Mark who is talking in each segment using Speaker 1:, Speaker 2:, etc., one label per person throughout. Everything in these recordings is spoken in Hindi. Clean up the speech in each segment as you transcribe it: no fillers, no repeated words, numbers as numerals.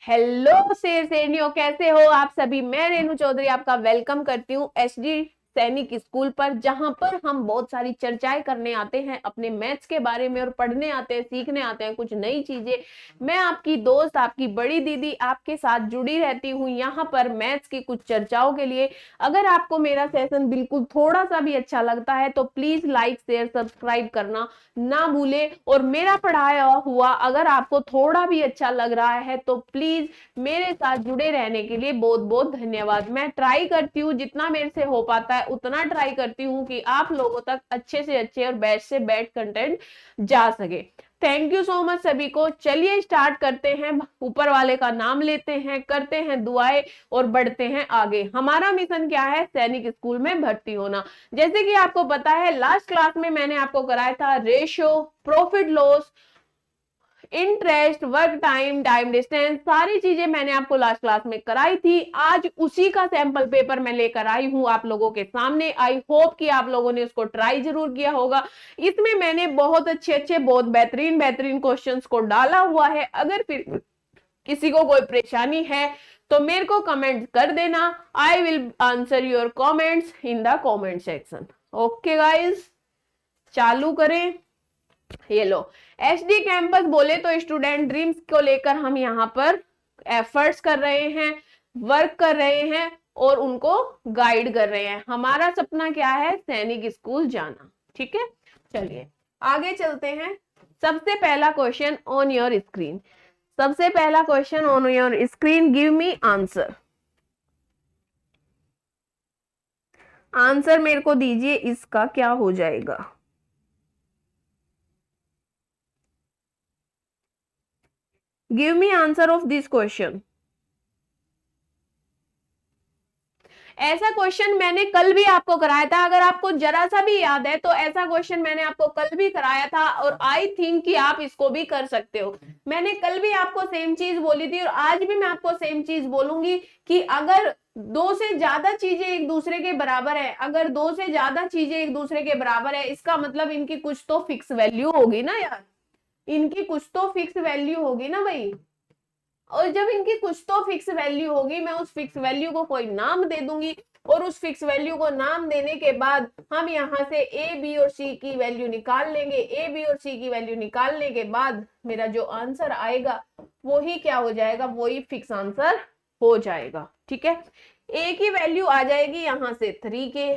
Speaker 1: हेलो शेर शेरनियों, कैसे हो आप सभी। मैं रेणु चौधरी आपका वेलकम करती हूँ एसडी सैनिक स्कूल पर, जहां पर हम बहुत सारी चर्चाएं करने आते हैं अपने मैथ्स के बारे में और पढ़ने आते हैं, सीखने आते हैं कुछ नई चीजें। मैं आपकी दोस्त, आपकी बड़ी दीदी आपके साथ जुड़ी रहती हूँ यहाँ पर मैथ्स की कुछ चर्चाओं के लिए। अगर आपको मेरा सेशन बिल्कुल थोड़ा सा भी अच्छा लगता है तो प्लीज लाइक शेयर सब्सक्राइब करना ना भूले। और मेरा पढ़ाया हुआ अगर आपको थोड़ा भी अच्छा लग रहा है तो प्लीज मेरे साथ जुड़े रहने के लिए बहुत बहुत धन्यवाद। मैं ट्राई करती हूँ, जितना मेरे से हो पाता है उतना ट्राई करती हूँ कि आप लोगों तक अच्छे से अच्छे और बेस्ट से बेस्ट कंटेंट जा सके। थैंक यू सो मच सभी को। चलिए स्टार्ट करते हैं, ऊपर वाले का नाम लेते हैं, करते हैं दुआएं और बढ़ते हैं आगे। हमारा मिशन क्या है? सैनिक स्कूल में भर्ती होना। जैसे कि आपको पता है लास्ट क्लास में मैंने आपको कराया था ratio, profit loss, interest, work time, time distance, सारी चीजें मैंने आपको लास्ट क्लास में कराई थी। आज उसी का सैंपल पेपर मैं लेकर आई हूं आप लोगों के सामने। आई होप कि आप लोगों ने उसको ट्राई जरूर किया होगा। इसमें मैंने बहुत अच्छे अच्छे, बहुत बेहतरीन बेहतरीन क्वेश्चंस को डाला हुआ है। अगर फिर किसी को कोई परेशानी है तो मेरे को कमेंट कर देना। I will answer your comments in the comment section. Okay guys, चालू करें। ये लो, एचडी कैंपस बोले तो स्टूडेंट ड्रीम्स को लेकर हम यहाँ पर एफर्ट्स कर रहे हैं, वर्क कर रहे हैं और उनको गाइड कर रहे हैं। हमारा सपना क्या है? सैनिक स्कूल जाना। ठीक है, चलिए आगे चलते हैं। सबसे पहला क्वेश्चन ऑन योर स्क्रीन, सबसे पहला question on your screen, give me answer. Answer मेरे को दीजिए, इसका क्या हो जाएगा? Give me answer of this question. ऐसा क्वेश्चन मैंने कल भी आपको कराया था, अगर आपको जरा सा भी याद है तो ऐसा क्वेश्चन मैंने आपको कल भी कराया था और आई थिंक कि आप इसको भी कर सकते हो। मैंने कल भी आपको सेम चीज बोली थी और आज भी मैं आपको सेम चीज बोलूंगी कि अगर दो से ज्यादा चीजें एक दूसरे के बराबर है, अगर दो से ज्यादा चीजें एक दूसरे के बराबर है, इसका मतलब इनकी कुछ तो फिक्स वैल्यू होगी ना यार, इनकी कुछ तो फिक्स वैल्यू होगी ना भाई। और जब इनकी कुछ तो फिक्स वैल्यू होगी, मैं उस फिक्स वैल्यू को कोई नाम दे दूंगी और उस फिक्स वैल्यू को नाम देने के बाद हम यहाँ से ए बी और सी की वैल्यू निकाल लेंगे। ए बी और सी की वैल्यू निकालने के बाद मेरा जो आंसर आएगा वो ही क्या हो जाएगा? वो ही फिक्स आंसर हो जाएगा। ठीक है, ए की वैल्यू आ जाएगी यहाँ से 3 के,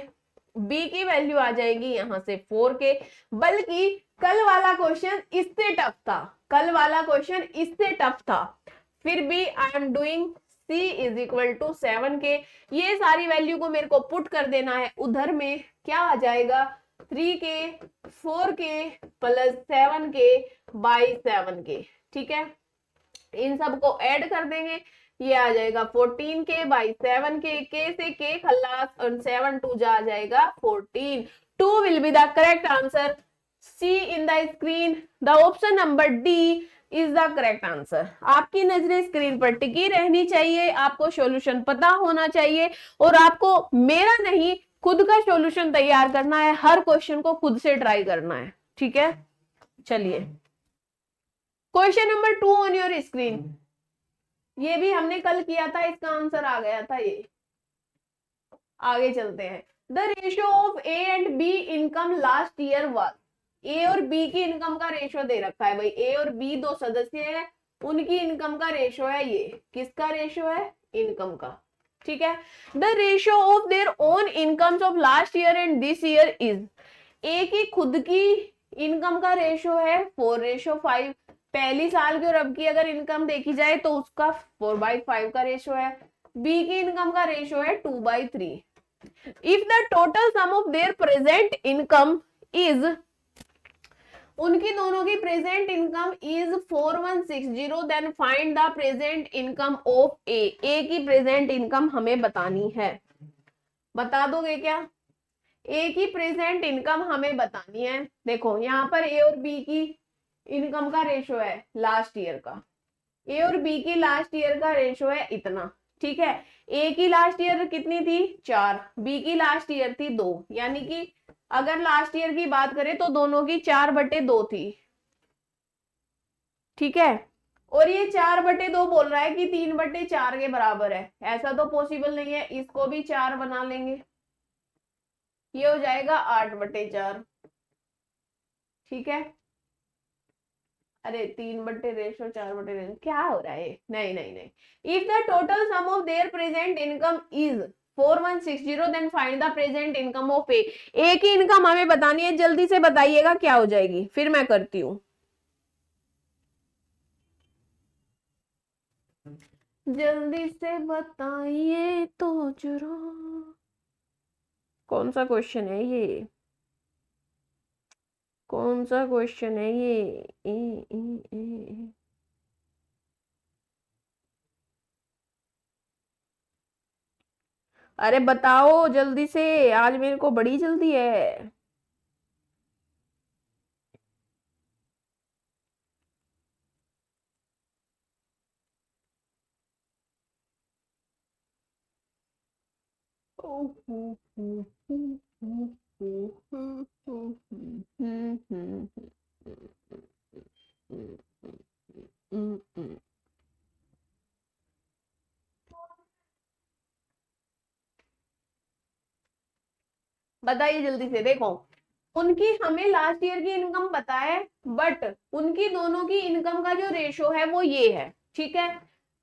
Speaker 1: बी की वैल्यू आ जाएगी यहाँ से 4 के। बल्कि कल वाला क्वेश्चन इससे टफ था, कल वाला क्वेश्चन इससे टफ था, फिर भी I am doing c is equal to 7 के। ये सारी वैल्यू को मेरे को पुट कर देना है उधर में, क्या आ जाएगा? 3 के, 4 के प्लस 7 के बाई 7 के। ठीक है, इन सबको ऐड कर देंगे, ये आ जाएगा 14 के बाई 7 के से के खल्लास और 7 2 जा जाएगा 14। 2 will be the correct answer. See in the screen, the option number D is the correct answer. आपकी नजरें स्क्रीन पर टिकी रहनी चाहिए, आपको सॉल्यूशन पता होना चाहिए और आपको मेरा नहीं खुद का सॉल्यूशन तैयार करना है, हर क्वेश्चन को खुद से ट्राई करना है। ठीक है, चलिए question number 2 on your screen, ये भी हमने कल किया था, इसका आंसर आ गया था ये। आगे चलते हैं। The ratio of A and B income last year was. A और बी की इनकम का रेशियो दे रखा है भाई, ए और बी दो सदस्य हैं, उनकी इनकम का रेशियो है ये। किसका रेशियो है? इनकम का। ठीक है, the ratio of their own incomes of last year and this year is. A की खुद की इनकम का रेशियो है 4:5, पहली साल की और अब की अगर इनकम देखी जाए तो उसका 4/5 का रेशियो है। बी की इनकम का रेशियो है 2/3। If the total sum of their present income is, उनकी दोनों की present income is 4160, then find the present income of A. A की प्रेजेंट इनकम हमें बतानी है, बता दोगे क्या? ए की प्रेजेंट इनकम हमें बतानी है। देखो यहाँ पर ए और बी की इनकम का रेशियो है लास्ट ईयर का, ए और बी की लास्ट ईयर का रेशियो है इतना। ठीक है, ए की लास्ट ईयर कितनी थी? 4, बी की लास्ट ईयर थी 2, यानी कि अगर लास्ट ईयर की बात करें तो दोनों की 4/2 थी। ठीक है, और ये 4/2 बोल रहा है कि 3/4 के बराबर है, ऐसा तो पॉसिबल नहीं है, इसको भी 4 बना लेंगे, ये हो जाएगा 8/4। ठीक है, अरे 3/4 क्या हो रहा है, नहीं नहीं नहीं। If the total sum of their present income is 4160 then find the present income of A की इनकम हमें बतानी है, जल्दी से बताइएगा क्या हो जाएगी, फिर मैं करती हूँ। जल्दी से बताइए तो जरा, कौन सा क्वेश्चन है ये, कौन सा क्वेश्चन है ये? अरे बताओ जल्दी से, आज मेरे को बड़ी जल्दी है। बताइए जल्दी से, देखो उनकी हमें लास्ट ईयर की इनकम पता है, बट उनकी दोनों की इनकम का जो रेशो है वो ये है, ठीक है।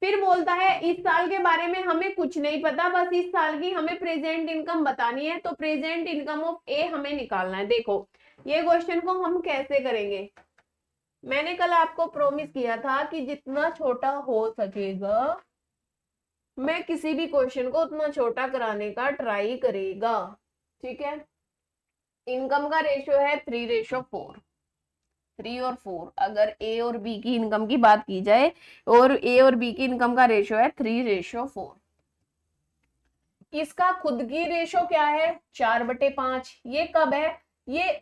Speaker 1: फिर बोलता है इस साल के बारे में हमें कुछ नहीं पता, बस इस साल की हमें प्रेजेंट इनकम बतानी है, तो प्रेजेंट इनकम ऑफ ए हमें निकालना है। देखो ये क्वेश्चन को हम कैसे करेंगे, मैंने कल आपको प्रॉमिस किया था कि जितना छोटा हो सकेगा मैं किसी भी क्वेश्चन को उतना छोटा कराने का ट्राई करेगा, ठीक है। इनकम का रेशियो है 3:4, 3 और 4, अगर ए और बी की इनकम की बात की जाए, और ए और बी की इनकम का रेशियो है 3:4। इसका खुद की रेशियो क्या है, 4/5। ये कब है, ये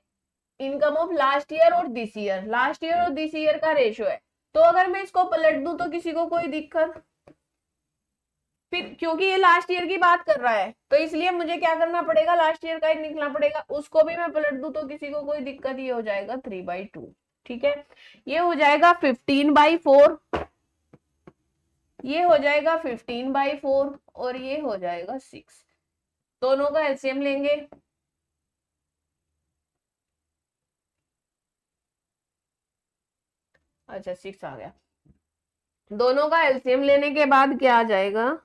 Speaker 1: इनकम ऑफ लास्ट ईयर और दिस ईयर, लास्ट ईयर और दिस ईयर का रेशियो है। तो अगर मैं इसको पलट दूं तो किसी को कोई दिक्कत, फिर क्योंकि ये लास्ट ईयर की बात कर रहा है तो इसलिए मुझे क्या करना पड़ेगा, लास्ट ईयर का ही निकलना पड़ेगा। उसको भी मैं पलट दूं तो किसी को कोई दिक्कत, ये हो जाएगा 3/2, ठीक है। ये हो जाएगा 15/4, ये हो जाएगा 15/4, और ये हो जाएगा 6। दोनों का एलसीएम लेंगे, अच्छा 6 आ गया। दोनों का एलसीएम लेने के बाद क्या आ जाएगा,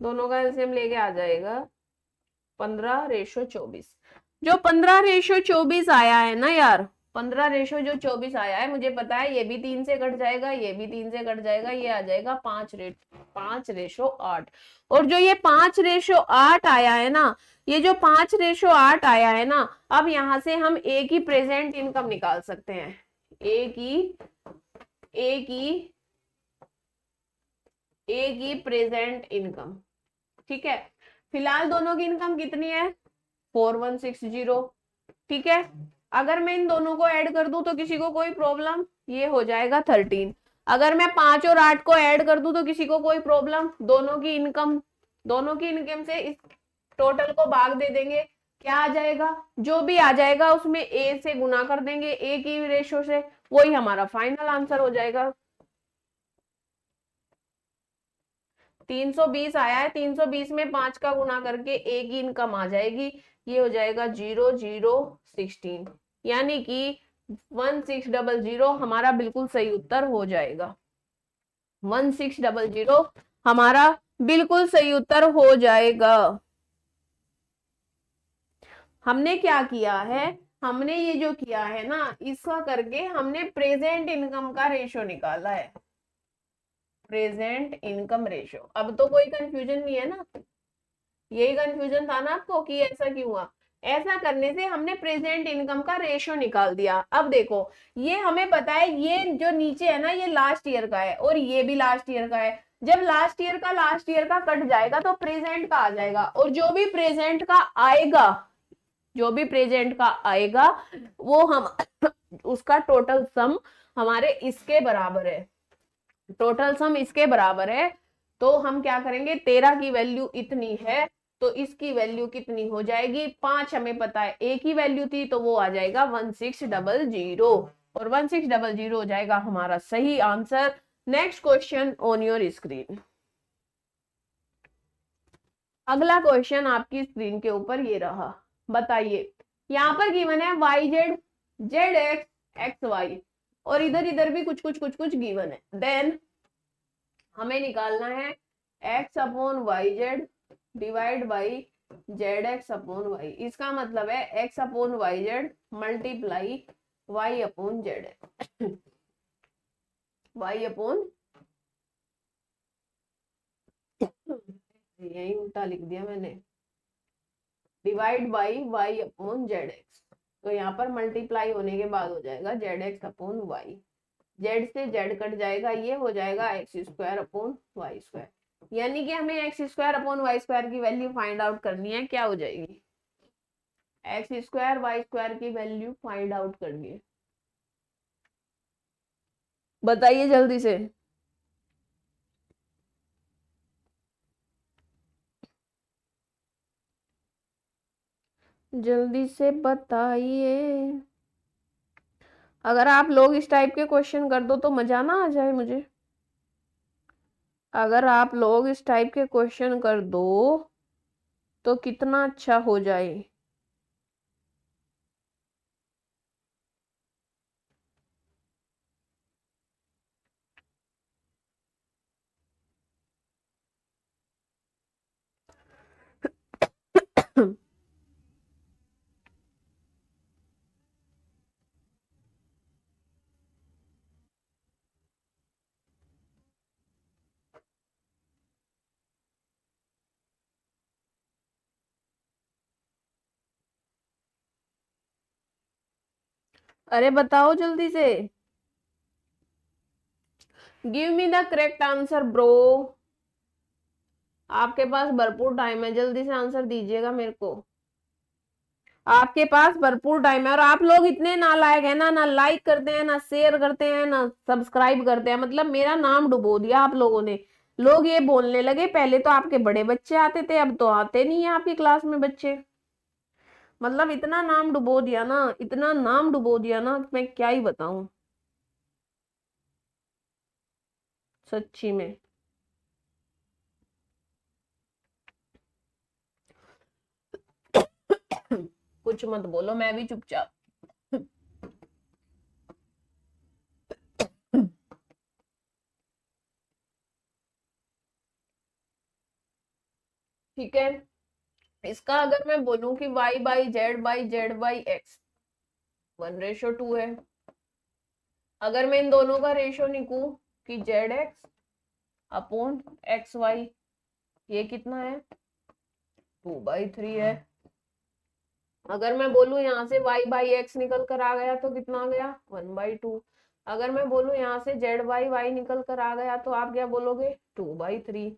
Speaker 1: दोनों का एलसीएम लेके आ जाएगा 15:24। जो 15:24 आया है ना यार, 15:24 आया है, मुझे पता है ये भी 3 से कट जाएगा, ये भी 3 से कट जाएगा, ये आ जाएगा 5:8। और जो ये 5:8 आया है ना, ये जो 5:8 आया है ना, अब यहां से हम ए की प्रेजेंट इनकम निकाल सकते हैं, ए की प्रेजेंट इनकम, ठीक है। फिलहाल दोनों की इनकम कितनी है, 4160, ठीक है। अगर मैं इन दोनों को ऐड कर दूं तो किसी को कोई प्रॉब्लम, ये हो जाएगा 13। अगर मैं 5 और 8 को ऐड कर दूं तो किसी को कोई प्रॉब्लम, दोनों की इनकम से इस टोटल को भाग दे देंगे, क्या आ जाएगा, जो भी आ जाएगा उसमें ए से गुना कर देंगे, ए की रेशो से, वही हमारा फाइनल आंसर हो जाएगा। 320 आया है, 320 में 5 का गुना करके ए की इनकम आ जाएगी, ये हो जाएगा 0016, यानी कि 1600 हमारा बिल्कुल सही उत्तर हो जाएगा, 1600 हमारा बिल्कुल सही उत्तर हो जाएगा। हमने क्या किया है, हमने ये जो किया है ना, इसका करके हमने प्रेजेंट इनकम का रेशो निकाला है, प्रेजेंट इनकम रेशो। अब तो कोई कंफ्यूजन नहीं है ना, यही कंफ्यूजन था ना आपको कि ऐसा क्यों हुआ, ऐसा करने से हमने प्रेजेंट इनकम का रेशो निकाल दिया। अब देखो ये हमें पता है, ये जो नीचे है ना ये लास्ट ईयर का है, और ये भी लास्ट ईयर का है। जब लास्ट ईयर का कट जाएगा तो प्रेजेंट का आ जाएगा, और जो भी प्रेजेंट का आएगा, जो भी प्रेजेंट का आएगा वो हम उसका टोटल सम हमारे इसके बराबर है, टोटल सम इसके बराबर है। तो हम क्या करेंगे, 13 की वैल्यू इतनी है, तो इसकी वैल्यू कितनी हो जाएगी, 5 हमें पता है, ए की वैल्यू थी तो वो आ जाएगा 1600 और 1600 हो जाएगा हमारा सही answer. Next question on your screen. अगला क्वेश्चन आपकी स्क्रीन के ऊपर ये रहा, बताइए यहाँ पर गिवन है y z, z x, x y और इधर इधर भी कुछ कुछ कुछ कुछ गिवन है। देन हमें निकालना है x upon y z divide by z x upon y. इसका मतलब है x upon y z multiply y upon z y upon, यही उल्टा लिख दिया मैंने, divide by y upon z x. तो यहाँ पर मल्टीप्लाई होने के बाद हो जाएगा z x upon y, z से जेड कट जाएगा, ये हो जाएगा x square upon y square. यानी कि हमें x square upon y square की वैल्यू फाइंड आउट करनी है, क्या हो जाएगी, एक्स स्क्वायर वाई स्क्वायर की वैल्यू फाइंड आउट करनी है। बताइए जल्दी से, जल्दी से बताइए। अगर आप लोग इस टाइप के क्वेश्चन कर दो तो मजा ना आ जाए मुझे। अगर आप लोग इस टाइप के क्वेश्चन कर दो तो कितना अच्छा हो जाए। अरे बताओ जल्दी से, give me the correct answer bro. आपके पास भरपूर टाइम है, जल्दी से आंसर दीजिएगा मेरे को। आपके पास भरपूर टाइम है और आप लोग इतने नालायक है ना, ना लाइक करते हैं, ना शेयर करते हैं, ना सब्सक्राइब करते हैं। मतलब मेरा नाम डुबो दिया आप लोगों ने। लोग ये बोलने लगे पहले तो आपके बड़े बच्चे आते थे, अब तो आते नहीं है आपकी क्लास में बच्चे। मतलब इतना नाम डुबो दिया ना, इतना नाम डुबो दिया ना, मैं क्या ही बताऊं सच्ची में। कुछ मत बोलो, मैं भी चुपचाप। ठीक है, इसका अगर मैं बोलूं कि बाई जेड बाई एक्स 1:2 है। अगर मैं इन दोनों का रेशो निकू कि z x upon x y, ये कितना है 2/3 है। अगर मैं बोलूं यहाँ से y बाई एक्स निकल कर आ गया तो कितना आ गया 1/2। अगर मैं बोलूं यहाँ से z बाई वाई निकल कर आ गया तो आप क्या बोलोगे 2/3।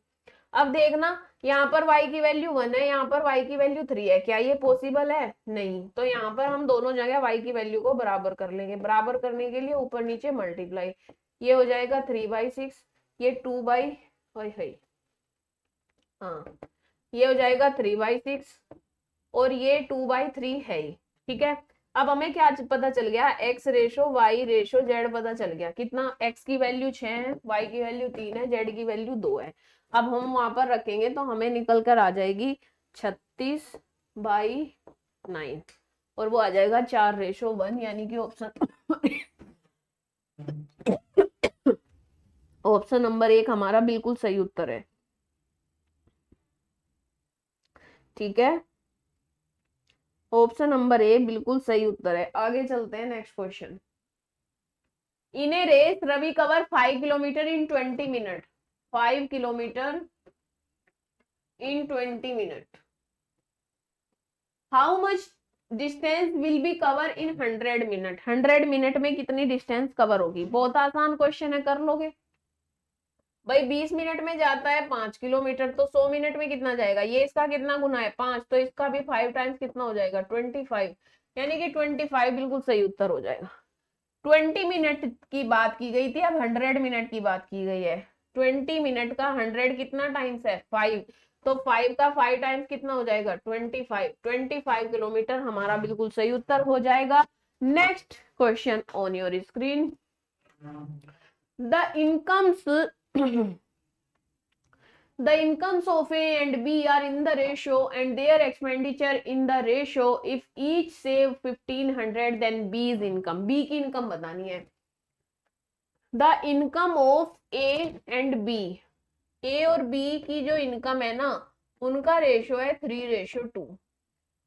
Speaker 1: अब देखना, यहाँ पर y की वैल्यू 1 है, यहाँ पर y की वैल्यू 3 है, क्या ये पॉसिबल है, नहीं। तो यहाँ पर हम दोनों जगह y की वैल्यू को बराबर कर लेंगे। बराबर करने के लिए ऊपर नीचे मल्टीप्लाई, ये हो जाएगा 3/6, ये 2 हाँ ये हो जाएगा 3/6 और ये 2/3 है ही। ठीक है, अब हमें क्या पता चल गया, x ratio y ratio z पता चल गया। कितना, x की वैल्यू 6 है, y की वैल्यू 3 है, z की वैल्यू 2 है। अब हम वहां पर रखेंगे तो हमें निकल कर आ जाएगी 36/9 और वो आ जाएगा 4:1, यानी कि ऑप्शन ऑप्शन नंबर 1 हमारा बिल्कुल सही उत्तर है। ठीक है, ऑप्शन नंबर 1 बिल्कुल सही उत्तर है। आगे चलते हैं, next question. In a race Ravi cover 5 kilometre in 20 minute, 5 kilometre in 20 minute. How much distance will be cover in 100 minute, 100 minute में कितनी डिस्टेंस कवर होगी। बहुत आसान क्वेश्चन है, कर लोगे भाई। 20 मिनट में जाता है 5 किलोमीटर, तो 100 मिनट में कितना जाएगा, ये इसका कितना गुना है 5, तो इसका भी 5 टाइम्स कितना हो जाएगा 25, यानी कि 25 बिल्कुल सही उत्तर हो जाएगा। 20 मिनट की बात की गई थी, अब 100 मिनट की बात की गई है। 20 मिनट का 100 कितना टाइम्स है 5, तो 5 का 5 टाइम्स कितना हो जाएगा 25 किलोमीटर हमारा बिल्कुल सही उत्तर हो जाएगा। Next question on your screen, the incomes the incomes of A and B are in the ratio and their expenditure in the ratio. If each save 1500 then B is income. B की इनकम बतानी है। The income of A and B, A और B की जो इनकम है ना उनका रेशियो है 3:2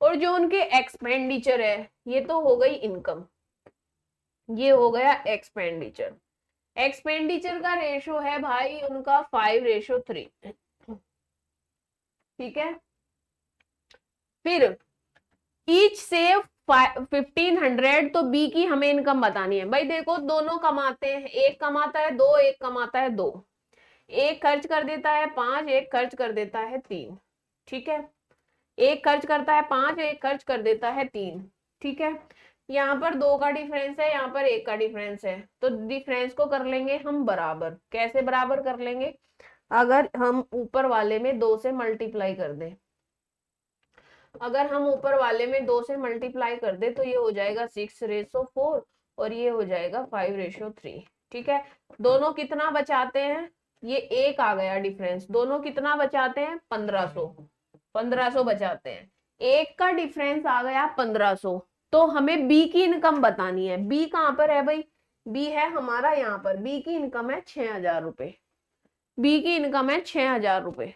Speaker 1: और जो उनके एक्सपेंडिचर है ये तो हो गई इनकम, ये हो गया एक्सपेंडिचर। एक्सपेंडिचर का रेशियो है भाई उनका 5:3, ठीक है। फिर ईच सेव 1500, तो बी की हमें इनकम बतानी है। भाई देखो दोनों कमाते हैं, एक कमाता है 2, एक कमाता है 2, एक खर्च कर देता है 5, एक खर्च कर देता है 3, ठीक है। एक खर्च करता है 5, एक खर्च कर देता है 3, ठीक है। यहाँ पर 2 का डिफरेंस है, यहाँ पर 1 का डिफरेंस है, तो डिफरेंस को कर लेंगे हम बराबर। कैसे बराबर कर लेंगे, अगर हम ऊपर वाले में 2 से मल्टीप्लाई कर दें, अगर हम ऊपर वाले में 2 से मल्टीप्लाई कर दे तो ये हो जाएगा 6:4 और ये हो जाएगा 5:3, ठीक है। दोनों कितना बचाते हैं, ये 1 आ गया डिफरेंस, दोनों कितना बचाते हैं 1500 बचाते हैं, 1 का डिफरेंस आ गया 1500। तो हमें बी की इनकम बतानी है। बी कहां पर है भाई, बी है हमारा यहाँ पर, बी की इनकम है 6000 रुपए, बी की इनकम है 6000 रुपए।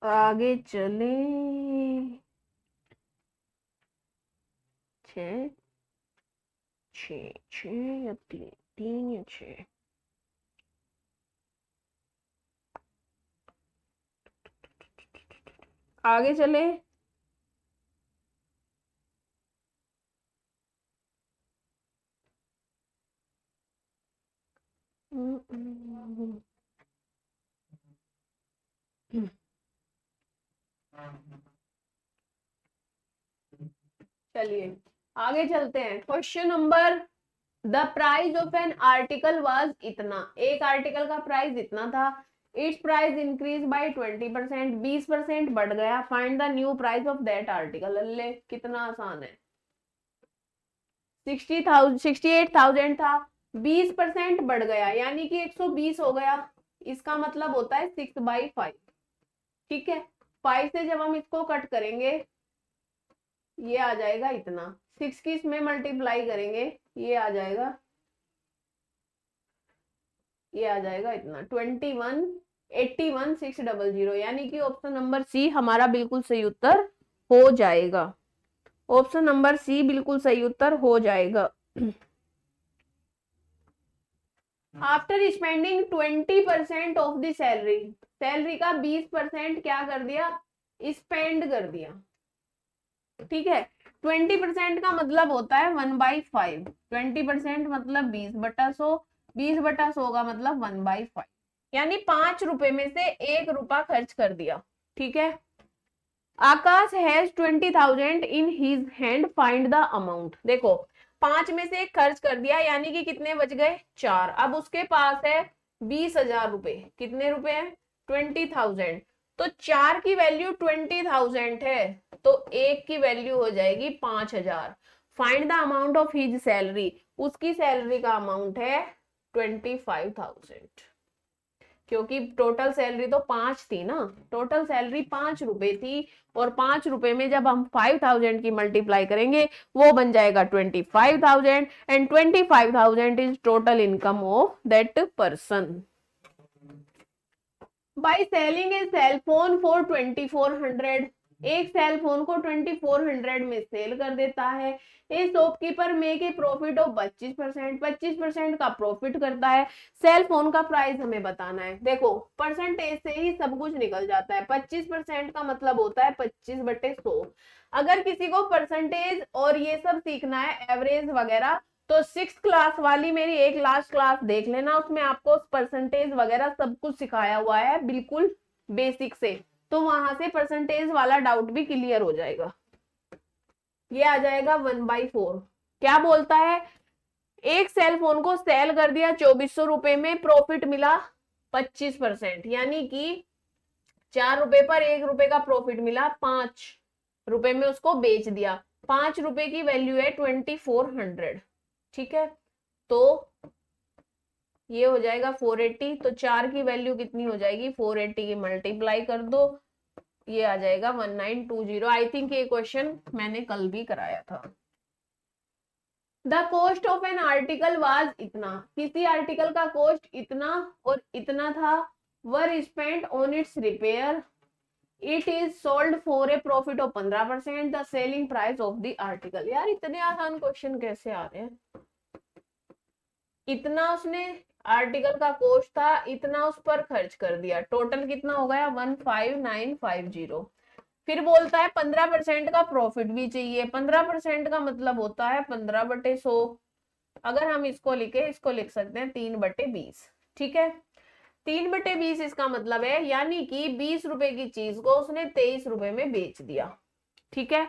Speaker 1: आगे चले, 6 6 6 या 3 या 6, आगे चले। चलिए आगे चलते हैं। Question number, the price of an article was इतना, एक आर्टिकल का प्राइस इतना था, इट्स प्राइस इंक्रीज बाय 20%, 20% बढ़ गया, find the new price of that article. अल्ले कितना आसान है, 68,000 था, 20% बढ़ गया यानी कि 120 हो गया, इसका मतलब होता है 6/5, ठीक है। 5 से जब हम इसको कट करेंगे ये आ जाएगा इतना, 6 की इसमें मल्टीप्लाई करेंगे ये आ जाएगा, ये आ जाएगा इतना 21,81,600, यानी कि ऑप्शन नंबर सी हमारा बिल्कुल सही उत्तर हो जाएगा। ऑप्शन नंबर सी बिल्कुल सही उत्तर हो जाएगा। After spending 20% of the salary, salary का 20% क्या कर दिया, स्पेंड कर दिया, ठीक है। 20% का मतलब होता है 1/5, 20% मतलब 20/100, 20/100 का मतलब 1/5, यानी 5 रुपए में से 1 रुपया खर्च कर दिया, ठीक है। Akash has 20,000 in his hand, find the amount. देखो 5 में से 1 खर्च कर दिया यानी कि कितने बच गए 4, अब उसके पास है 20,000 रुपए, कितने रुपए है 20,000, तो 4 की वैल्यू 20,000 है, तो 1 की वैल्यू हो जाएगी 5,000। Find the amount of his salary, उसकी सैलरी का अमाउंट है 25,000, क्योंकि टोटल सैलरी तो 5 थी ना, टोटल सैलरी 5 रुपए थी, और 5 रुपए में जब हम 5,000 की मल्टीप्लाई करेंगे वो बन जाएगा 25,000, and 25,000 is total income of that person. By selling a cell phone for 2400, एक सेल फोन को 2400 में सेल कर देता है। ए shopkeeper make a profit of 25%, 25% का प्रॉफिट करता है। सेल फोन का प्राइस हमें बताना है। देखो परसेंटेज से ही सब कुछ निकल जाता है, 25% का मतलब होता है 25/100। अगर किसी को परसेंटेज और ये सब सीखना है एवरेज वगैरह, तो 6th क्लास वाली मेरी एक लास्ट क्लास देख लेना, उसमें आपको परसेंटेज वगैरह सब कुछ सिखाया हुआ है बिल्कुल बेसिक से, तो वहां से परसेंटेज वाला डाउट भी क्लियर हो जाएगा। ये आ जाएगा 1/4, क्या बोलता है एक सेल फोन को सेल कर दिया 2400 रुपए में, प्रॉफिट मिला 25%, यानी कि 4 रुपए पर 1 रुपए का प्रॉफिट मिला, 5 रुपए में उसको बेच दिया। 5 रुपए की वैल्यू है 2400, ठीक है। तो ये हो जाएगा 480, तो 4 की वैल्यू कितनी हो जाएगी, 480 की मल्टीप्लाई कर दो, ये आ जाएगा 1920। आई थिंक ये क्वेश्चन मैंने कल भी कराया था। The cost of an article was इतना, किसी आर्टिकल का कॉस्ट इतना और इतना था, were spent on its repair, it is sold for a profit of 15%, the selling price of the article. यार इतने आसान क्वेश्चन कैसे आ रहे हैं। इतना उसने आर्टिकल का कॉस्ट था, इतना उस पर खर्च कर दिया, टोटल कितना हो गया 15950। फिर बोलता है 15% का प्रॉफिट भी चाहिए। 15% का मतलब होता है 15/100। अगर हम इसको लिखे, इसको लिख सकते हैं 3/20, ठीक है। 3/20 इसका मतलब है, यानी कि 20 रुपए की चीज को उसने 23 रुपए में बेच दिया, ठीक है।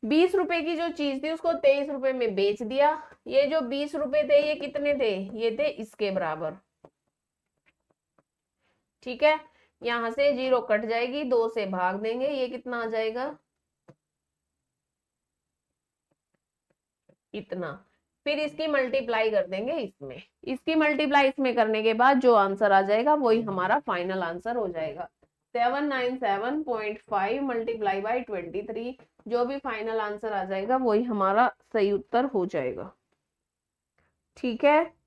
Speaker 1: 20 रुपए की जो चीज थी उसको 23 रुपए में बेच दिया। ये जो 20 रुपए थे ये कितने थे, ये थे इसके बराबर, ठीक है। यहां से 0 कट जाएगी, 2 से भाग देंगे, ये कितना आ जाएगा, इतना। फिर इसकी मल्टीप्लाई कर देंगे इसमें, इसकी मल्टीप्लाई इसमें करने के बाद जो आंसर आ जाएगा वही हमारा फाइनल आंसर हो जाएगा। 797.5 मल्टीप्लाई बाई 23, जो भी फाइनल आंसर आ जाएगा वही हमारा सही उत्तर हो जाएगा, ठीक है।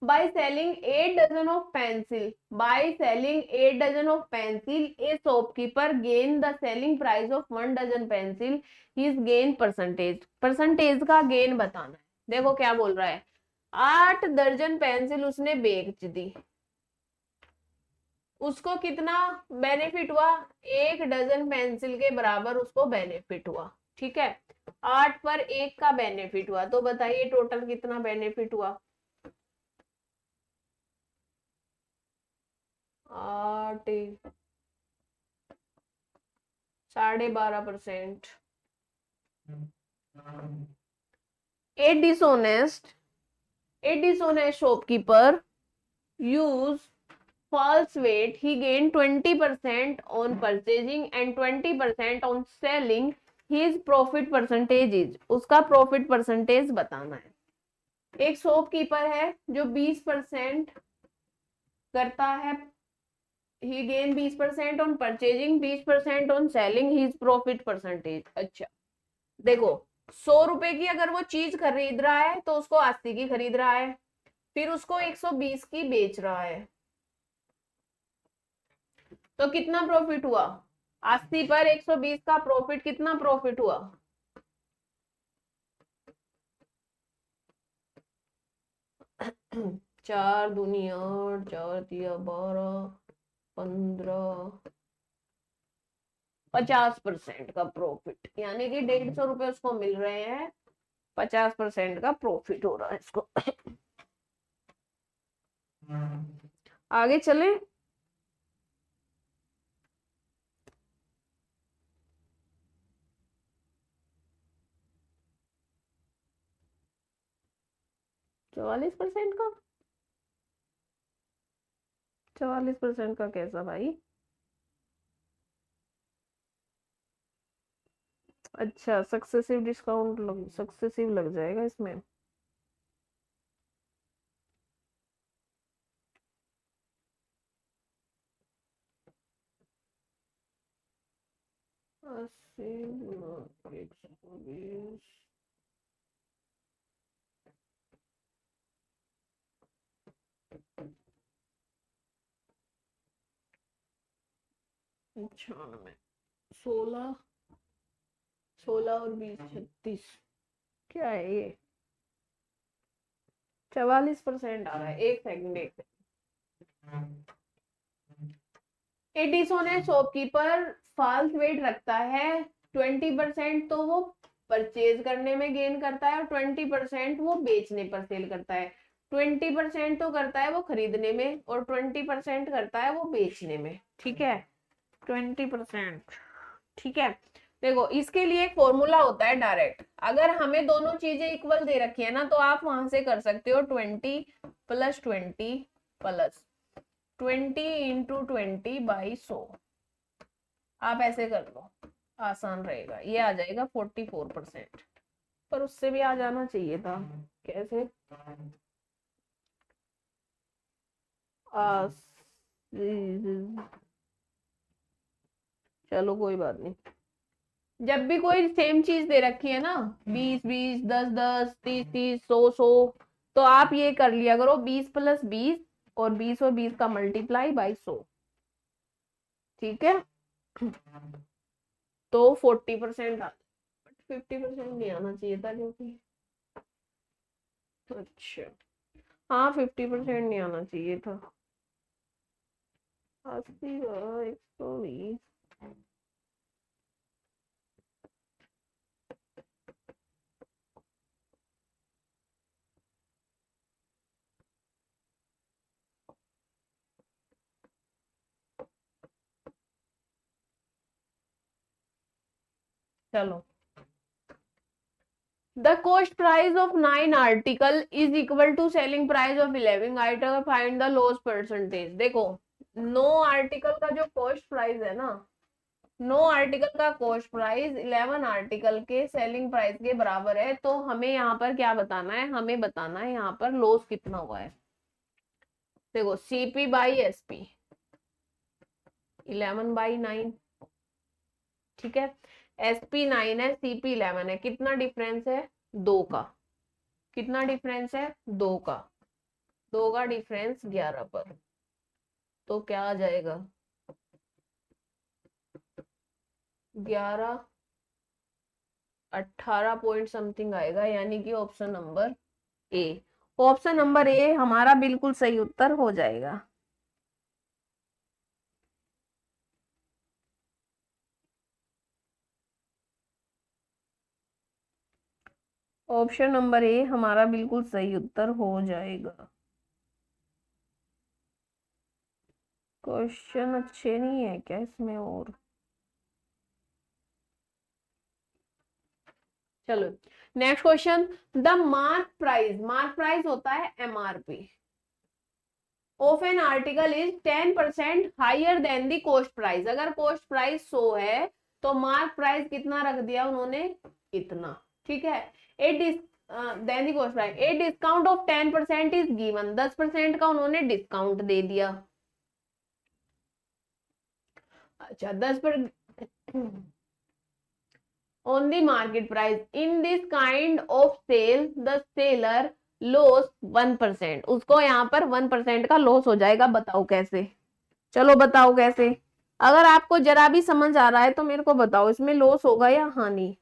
Speaker 1: by selling 8 dozen of pencil, by selling 8 dozen of pencil, a shopkeeper gain the selling price of 1 dozen pencil, his gain percentage, percentage का गेन बताना है। देखो क्या बोल रहा है, 8 दर्जन पेंसिल उसने बेच दी, उसको कितना बेनिफिट हुआ, 1 डजन पेंसिल के बराबर उसको बेनिफिट हुआ, ठीक है। 8 पर 1 का बेनिफिट हुआ, तो बताइए टोटल कितना बेनिफिट हुआ, 8 12.5%। A dishonest shopkeeper use false weight, he gained 20% on purchasing and 20% on selling, his profit percentage is, उसका प्रॉफिट परसेंटेज बताना है। एक शॉपकीपर है जो 20% करता है, he gain 20% on purchasing, 20% on selling, his profit percentage। अच्छा देखो, 100 रुपए की अगर वो चीज खरीद रहा है तो उसको 80 की खरीद रहा है, फिर उसको 120 की बेच रहा है, तो कितना प्रॉफिट हुआ, 80 पर 120 का प्रॉफिट, कितना प्रॉफिट हुआ, चार दूनी 8, 4 दिया 12, 15, 50% का प्रॉफिट, यानी कि 150 रुपए उसको मिल रहे हैं, 50% का प्रॉफिट हो रहा है इसको। आगे चले, चौवालीस परसेंट का कैसा भाई, अच्छा सक्सेसिव डिस्काउंट सक्सेसिव लग जाएगा इसमें, अस्सी 120, अच्छा 16, 16 और 20 36, क्या है ये, 44% आ रहा है। एक सेकंड, एक एडिसन है शॉपकीपर, फॉल्स वेट रखता है 20%, तो वो परचेज करने में गेन करता है और 20% वो बेचने पर सेल करता है। 20% तो करता है वो खरीदने में और 20% करता है वो बेचने में, ठीक है, 20%, ठीक है। देखो इसके लिए एक फॉर्मूला होता है डायरेक्ट, अगर हमें दोनों चीजें इक्वल दे रखी है ना तो आप वहां से कर सकते हो 20 + 20 + 20 × 20 आप ऐसे कर लो, आसान रहेगा, ये आ जाएगा 44%। पर उससे भी आ जाना चाहिए था, कैसे? आ, चलो कोई बात नहीं। जब भी कोई सेम चीज दे रखी है ना, 20 20, 10 10, 30 30, 100 100, तो आप ये कर लिया करो 20 + 20 और 20 का मल्टीप्लाई बाई 100, ठीक है। तो 40% आ, 50% नहीं आना चाहिए था क्योंकि, अच्छा, हाँ 50% नहीं आना चाहिए था। 80 120, चलो। The cost price of 9 article is equal to selling price of 11 item, find the loss percentage. देखो 9 आर्टिकल का जो कॉस्ट प्राइस है ना, 9 आर्टिकल का कॉस्ट प्राइस 11 आर्टिकल के सेलिंग प्राइस के बराबर है, तो हमें यहाँ पर क्या बताना है, हमें बताना है यहाँ पर लॉस कितना हुआ है। देखो सीपी बाई एसपी 11/9, ठीक है, एसपी 9 है, सीपी 11 है, कितना डिफरेंस है, 2 का, कितना डिफरेंस है, 2 का, 2 का डिफरेंस 11 पर, तो क्या आ जाएगा, 11 18 पॉइंट समथिंग आएगा, यानी कि option number A, option number A हमारा बिल्कुल सही उत्तर हो जाएगा। ऑप्शन नंबर ए हमारा बिल्कुल सही उत्तर हो जाएगा। क्वेश्चन अच्छे नहीं है क्या इसमें? और चलो next question, the mark price होता है MRP of an article is 10% higher than the cost price. अगर कॉस्ट प्राइस 100 है तो मार्क प्राइस कितना रख दिया उन्होंने, इतना, ठीक है। A then the cost price, a discount of 10% is given, 10% का उन्होंने डिस्काउंट दे दिया। अच्छा 10 पर on the market price in this kind of sale the seller loss 1%, उसको यहाँ पर 1% का लॉस हो जाएगा, बताओ कैसे? चलो बताओ कैसे, अगर आपको जरा भी समझ आ रहा है तो मेरे को बताओ, इसमें लॉस होगा या हानि?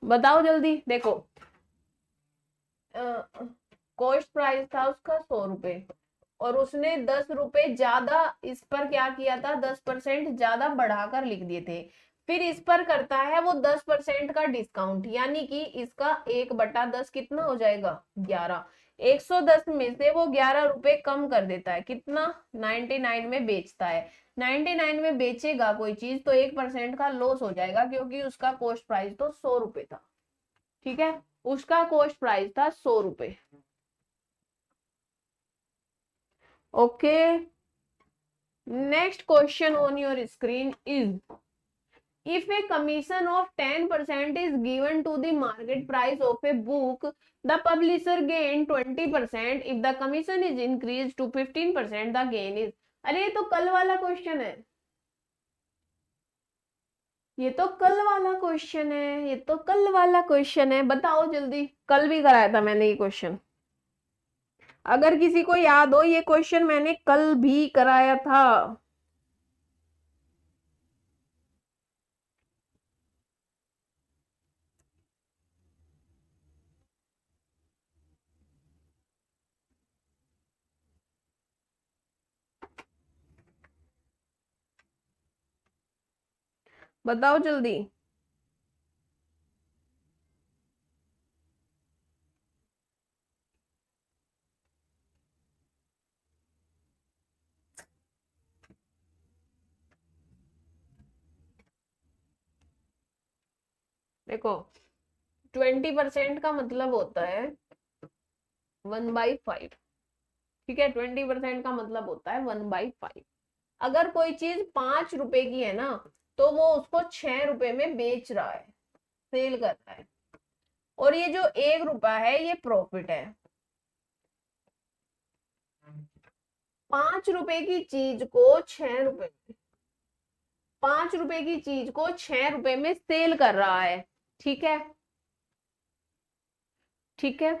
Speaker 1: बताओ जल्दी। देखो कॉस्ट प्राइस था उसका 100 रुपए और उसने 10 रुपए ज्यादा इस पर क्या किया था, 10% ज्यादा बढ़ाकर लिख दिए थे, फिर इस पर करता है वो 10% का डिस्काउंट, यानी कि इसका 1/10 कितना हो जाएगा, 11, 110 में से वो 11 रुपए कम कर देता है, कितना, 99 में बेचता है। 99 में बेचेगा कोई चीज तो 1% का लॉस हो जाएगा, क्योंकि उसका कॉस्ट प्राइस तो 100 रुपए था, ठीक है, उसका कॉस्ट प्राइस था 100 रुपए। Okay, next question on your screen is, if a commission of 10% is given to the market price of a book, the publisher gain 20%, if the commission is increased to 15% the gain is। अरे ये तो कल वाला क्वेश्चन है, ये तो कल वाला क्वेश्चन है, ये तो कल वाला क्वेश्चन है, बताओ जल्दी, कल भी कराया था मैंने ये क्वेश्चन, अगर किसी को याद हो ये क्वेश्चन मैंने कल भी कराया था। बताओ जल्दी। देखो 20% का मतलब होता है 1/5। ठीक है, 20% का मतलब होता है 1/5। अगर कोई चीज 5 रुपए की है ना, तो वो उसको 6 रुपए में बेच रहा है, सेल कर रहा है। और ये जो 1 रुपया है ये प्रॉफिट है। 5 रुपए की चीज को 6 रुपए, 5 रुपए की चीज को 6 रुपए में सेल कर रहा है। ठीक है, ठीक है।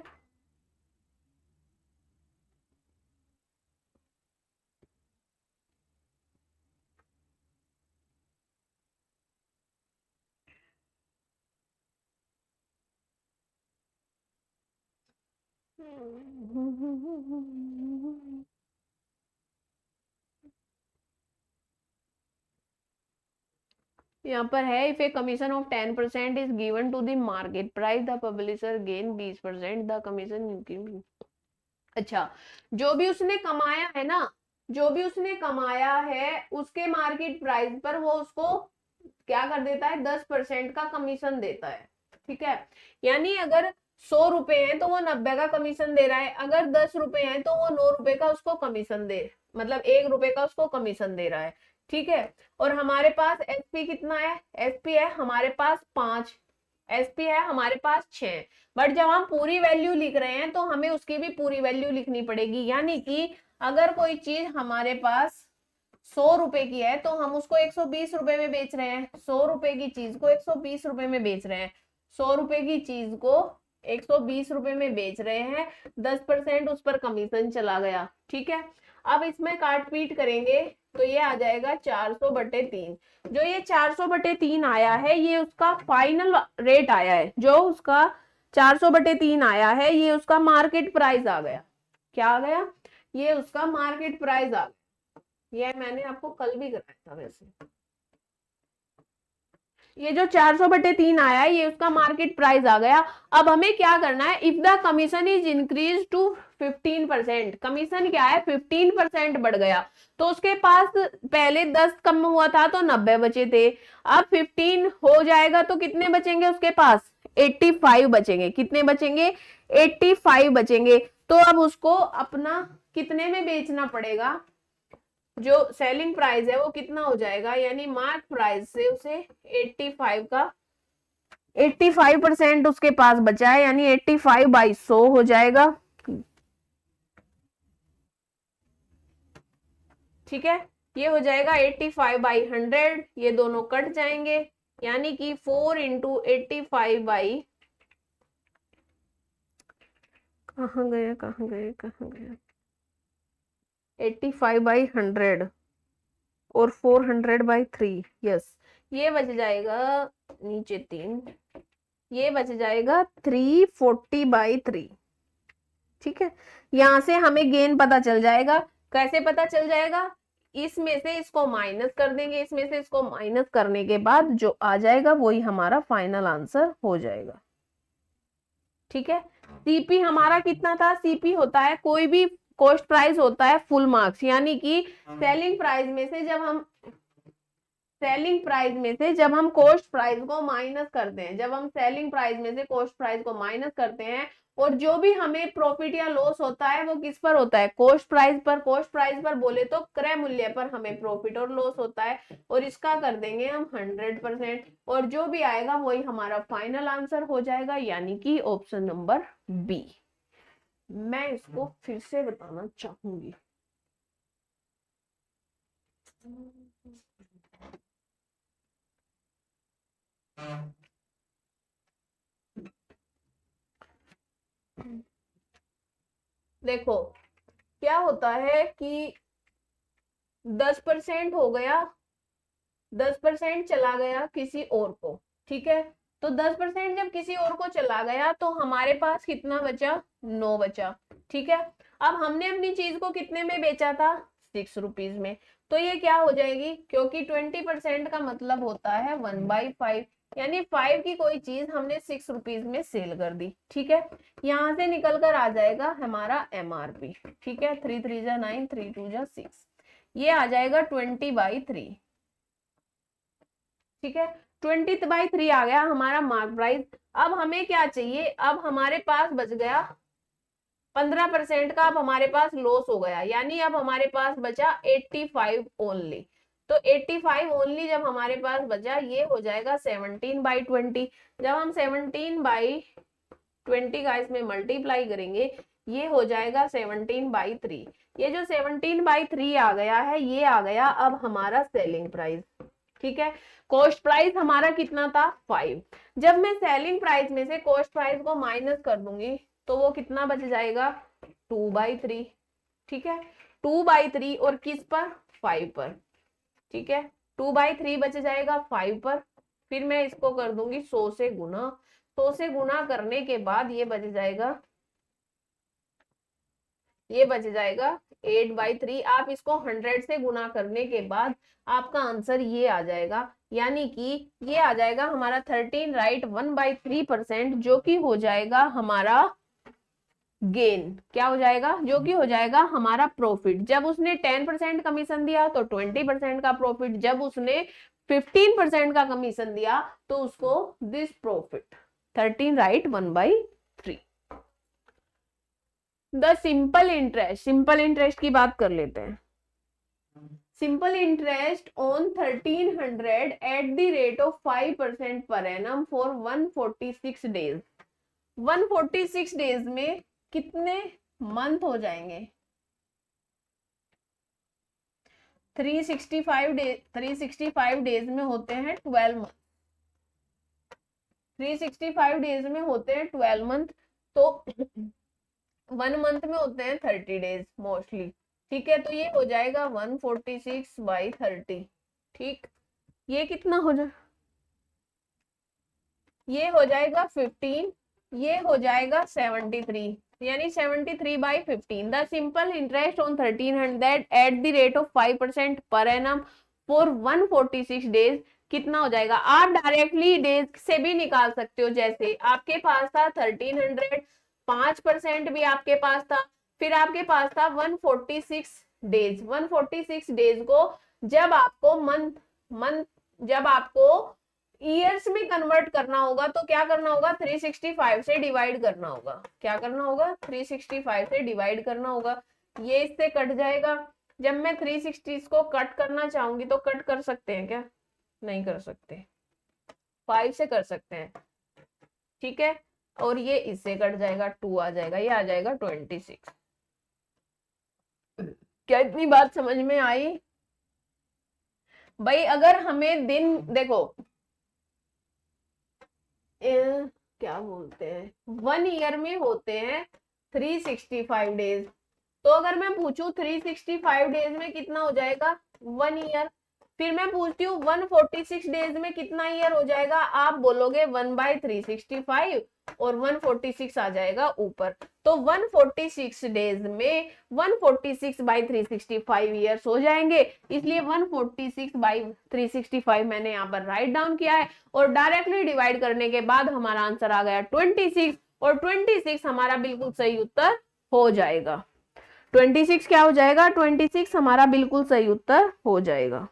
Speaker 1: यहाँ पर है, if a commission of 10% is given to the market price the publisher gain 20% the commission. अच्छा, जो भी उसने कमाया है ना, जो भी उसने कमाया है उसके मार्केट प्राइस पर वो उसको क्या कर देता है, 10% का कमीशन देता है। ठीक है, यानी अगर 100 रुपए है तो वो 90 का कमीशन दे रहा है, अगर 10 रुपए है तो वो 9 रुपए का उसको कमीशन दे, मतलब 1 रुपए का उसको कमीशन दे रहा है। ठीक है, और हमारे पास एसपी कितना है, एसपी है हमारे पास 5, एसपी है हमारे पास 6। बट जब हम पूरी वैल्यू लिख रहे हैं तो हमें उसकी भी पूरी वैल्यू लिखनी पड़ेगी, यानी कि अगर कोई चीज हमारे पास 100 रुपए की है तो हम उसको 120 रुपए में बेच रहे हैं, 100 रुपए की चीज को 120 रुपए में बेच रहे हैं, 100 रुपए की चीज को 120 रुपए में बेच रहे हैं, 10% उस पर कमीशन चला गया। ठीक है, अब इसमें काट पीट करेंगे तो ये आ जाएगा 400/3। जो ये 400/3 आया है ये उसका फाइनल रेट आया है, जो उसका 400/3 आया है ये उसका मार्केट प्राइस आ गया। क्या आ गया, ये उसका मार्केट प्राइस आ गया। ये मैंने आपको कल भी कराया था वैसे। ये जो 400/3 आया है ये उसका मार्केट प्राइस आ गया। अब हमें क्या करना है, if the commission is increase to 15%, commission क्या है 15% बढ़ गया, तो उसके पास पहले 10 कम हुआ था तो 90 बचे थे, अब 15 हो जाएगा तो कितने बचेंगे उसके पास, 85 बचेंगे। कितने बचेंगे, 85 बचेंगे। तो अब उसको अपना कितने में बेचना पड़ेगा, जो सेलिंग प्राइस है वो कितना हो जाएगा, यानी मार्क प्राइस से उसे 85 का 85% उसके पास बचा है, यानी 85/100 हो जाएगा। ठीक है, ये हो जाएगा 85/100, ये दोनों कट जाएंगे, यानी कि 4 × 85 कहाँ गया, कहाँ गया, कहाँ गया, 85/100 और 400/3। यस, ये बच जाएगा नीचे 3, ये बच जाएगा 340/3। ठीक है, यहां से हमें गेन पता चल जाएगा। कैसे पता चल जाएगा, इसमें से इसको माइनस कर देंगे, इसमें से इसको माइनस करने के बाद जो आ जाएगा वही हमारा फाइनल आंसर हो जाएगा। ठीक है, सीपी हमारा कितना था, सीपी होता है कोई भी कॉस्ट प्राइस होता है फुल मार्क्स, यानी कि सेलिंग प्राइस में से जब हम सेलिंग प्राइस में से जब हम कॉस्ट प्राइस को माइनस करते हैं, जब हम सेलिंग प्राइस में से कॉस्ट प्राइस को माइनस करते हैं, और जो भी हमें प्रॉफिट या लॉस होता है वो किस पर होता है, कॉस्ट प्राइस पर। कॉस्ट प्राइस पर बोले तो क्रय मूल्य पर हमें प्रॉफिट और लॉस होता है, और इसका कर देंगे हम 100%, और जो भी आएगा वही हमारा फाइनल आंसर हो जाएगा, यानी कि ऑप्शन नंबर बी। मैं इसको फिर से बताना चाहूंगी। देखो क्या होता है कि 10% हो गया, 10% चला गया किसी और को। ठीक है, तो 10% जब किसी और को चला गया तो हमारे पास कितना बचा, 9 बचा। ठीक है, अब हमने अपनी चीज को कितने में बेचा था, 6 रुपीज में। तो ये क्या हो जाएगी, क्योंकि 20% का मतलब होता है 1/5, यानी 5 की कोई चीज हमने 6 रुपीज में सेल कर दी। ठीक है, यहां से निकल कर आ जाएगा हमारा MRP। ठीक है, 3 3 जा 9, 3 2 जा 6, ये आ जाएगा 20/3। ठीक है, 20/3 आ गया हमारा मार्क प्राइस। अब हमें क्या चाहिए, अब हमारे पास बच गया 15% का, अब हमारे पास लॉस हो गया, यानी अब हमारे पास बचा 85 ओनली। तो 85 ओनली जब हमारे पास बचा, ये हो जाएगा 17/20। जब हम 17/20 का इसमें मल्टीप्लाई करेंगे, ये हो जाएगा 17/3। ये जो 17/3 आ गया है, ये आ गया अब हमारा सेलिंग प्राइस। ठीक है, कॉस्ट प्राइस हमारा कितना था 5। जब मैं सेलिंग प्राइस में से कॉस्ट प्राइस को माइनस कर दूंगी तो वो कितना बच जाएगा 2/3। ठीक है, 2/3 और किस पर 5 पर। ठीक है, 2/3 बच जाएगा 5 पर। फिर मैं इसको कर दूंगी 100 से गुना। 100 से गुना करने के बाद ये बच जाएगा, ये बच जाएगा 8/3। आप इसको 100 से गुना करने के बाद आपका आंसर ये आ जाएगा, यानी कि ये आ जाएगा हमारा 13 राइट 1/3%, जो कि हो जाएगा हमारा गेन। क्या हो जाएगा, जो कि हो जाएगा हमारा प्रॉफिट। जब उसने 10% कमीशन दिया तो 20% का प्रॉफिट, जब उसने 15% का कमीशन दिया तो उसको this profit. 13 right 1/3। The simple interest, simple interest की बात कर लेते हैं। Simple interest on 1300 at the rate of 5% per annum for 146 days. 146 days में कितने मंथ हो जाएंगे, 365 डेज में होते हैं 12 मंथ। 365 डेज में होते हैं 12 मंथ, तो 1 मंथ में होते हैं 30 डेज मोस्टली। ठीक है, तो ये हो जाएगा 146/30। ठीक, ये कितना हो जाए, ये हो जाएगा 15, ये हो जाएगा 73, यानी 73/15। The simple interest on 1300 at the rate of 5% per annum for 146 days कितना हो जाएगा। आप डायरेक्टली डेज से भी निकाल सकते हो, जैसे आपके पास था 1300, 5% भी आपके पास था, फिर आपके पास था 146 डेज। 146 डेज को जब आपको मंथ मंथ जब आपको ईयर्स में कन्वर्ट करना होगा तो क्या करना होगा, 365 से डिवाइड करना होगा। क्या करना होगा, 365 से डिवाइड करना होगा। ये इससे कट जाएगा। जब मैं 360 को कट करना चाहूंगी तो कट कर सकते हैं क्या, नहीं कर सकते, 5 से कर सकते हैं। ठीक है, और ये इससे कट जाएगा, 2 आ जाएगा, ये आ जाएगा 26। क्या इतनी बात समझ में आई भाई? अगर हमें दिन देखो, क्या बोलते हैं, 1 ईयर में होते हैं 365 डेज। तो अगर मैं पूछूं 365 डेज में कितना हो जाएगा 1 ईयर, फिर मैं पूछती हूँ 146 डेज में कितना ईयर हो जाएगा, आप बोलोगे 1/365 और 146 आ जाएगा ऊपर। तो 146 डेज में 146/365 ईयर्स हो जाएंगे, इसलिए 146/365 मैंने यहाँ पर राइट डाउन किया है, और डायरेक्टली डिवाइड करने के बाद हमारा आंसर आ गया 26, और 26 हमारा बिल्कुल सही उत्तर हो जाएगा। 26 क्या हो जाएगा, 26 हमारा बिल्कुल सही उत्तर हो जाएगा।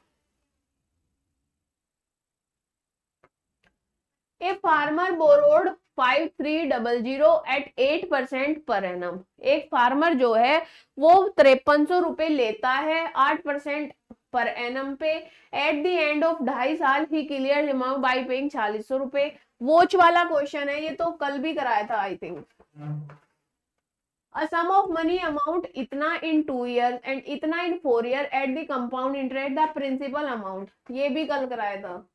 Speaker 1: A farmer borrowed 5300 eight 8% per annum. एक फार्मर जो है वो 5300 रुपए लेता है 8% पर एनम पे। एट द एंड ऑफ 2.5 साल ही क्लियर अमाउंट बाई पेइंग 4600 रुपए। वॉच वाला क्वेश्चन है ये, तो कल भी कराया था I think. A sum of money amount इतना in 2 years and इतना in 4 years at the compound interest the principal amount, ये भी कल कराया था।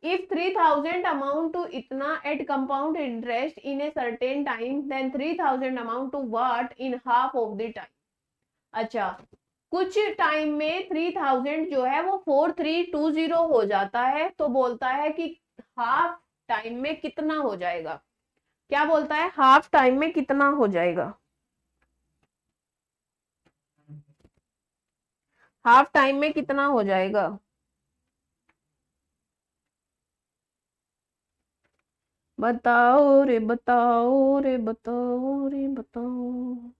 Speaker 1: If 3000 amount to इतना at compound interest in a certain time, then 3000 amount to what in half of the time। अच्छा, कुछ टाइम में 3000 जो है वो 4320 हो जाता है, तो बोलता है कि हाफ टाइम में कितना हो जाएगा। क्या बोलता है, हाफ टाइम में कितना हो जाएगा। हाफ टाइम में कितना हो जाएगा? बताओ रे बताओ रे बताओ रे बताओ।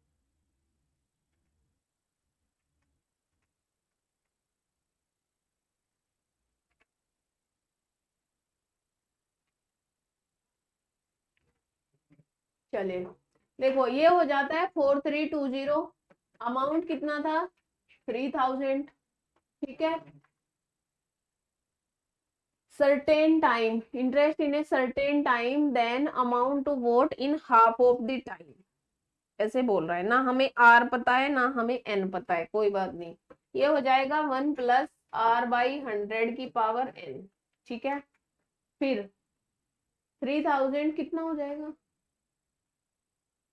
Speaker 1: चलिए देखो, ये हो जाता है 4320। अमाउंट कितना था? 3000। ठीक है। Certain time, interest in a certain time, then amount to vote in half of the time. ऐसे बोल रहा है ना, हमें आर पता है ना हमें एन पता है, कोई बात नहीं। ये हो जाएगा 1+r/100 की पावर एन। ठीक है। फिर 3000 कितना हो जाएगा?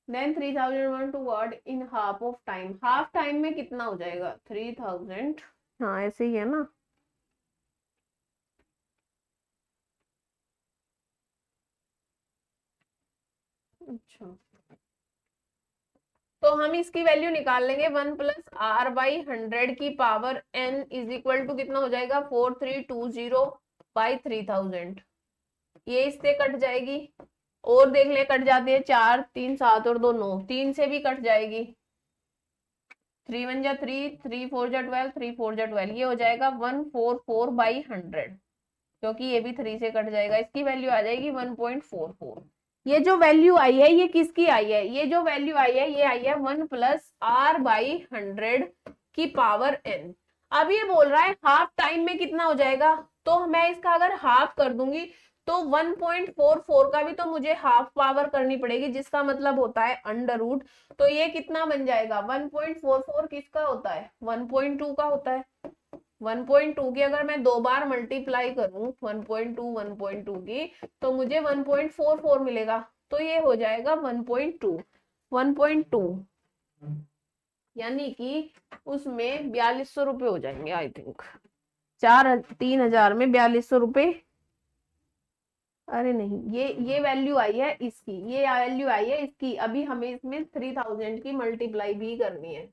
Speaker 1: Then 3001 to word in half of time. Half time में कितना हो जाएगा? 3000। हाँ ऐसे ही है ना। अच्छा, तो हम इसकी वैल्यू निकाल लेंगे। 1+r/100 की power n is equal to कितना हो जाएगा? 4320/3000। ये इससे कट जाएगी। और देख ले, कट जाती है। 4 3 7 और 2 9, 3 से भी कट जाएगी। 3 1 जा 3, 3 4 जा 12, 3 4 जा 12। ये हो जाएगा 144/100, क्योंकि ये भी 3 से कट जाएगा। इसकी वैल्यू आ जाएगी 1.44। ये जो वैल्यू आई है ये किसकी आई है? ये जो वैल्यू आई है ये आई है 1+r/100 की पावर n। अब ये बोल रहा है हाफ टाइम में कितना हो जाएगा, तो मैं इसका अगर हाफ कर दूंगी तो 1.44 का भी तो मुझे हाफ पावर करनी पड़ेगी, जिसका मतलब होता है अंडर रूट। तो ये कितना बन जाएगा? 1.44 किसका होता है? 1.2 का होता है। 1.2 की अगर मैं 2 बार मल्टीप्लाई करूं, 1.2 की, तो मुझे 1.44 मिलेगा। तो ये हो जाएगा 1.2 यानी कि उसमें 4200 रुपये हो जाएंगे आई थिंक। 3000 में 4200 रुपये। अरे नहीं, ये वैल्यू आई है इसकी, ये वैल्यू आई है इसकी। अभी हमें इसमें 3000 की मल्टीप्लाई भी करनी है।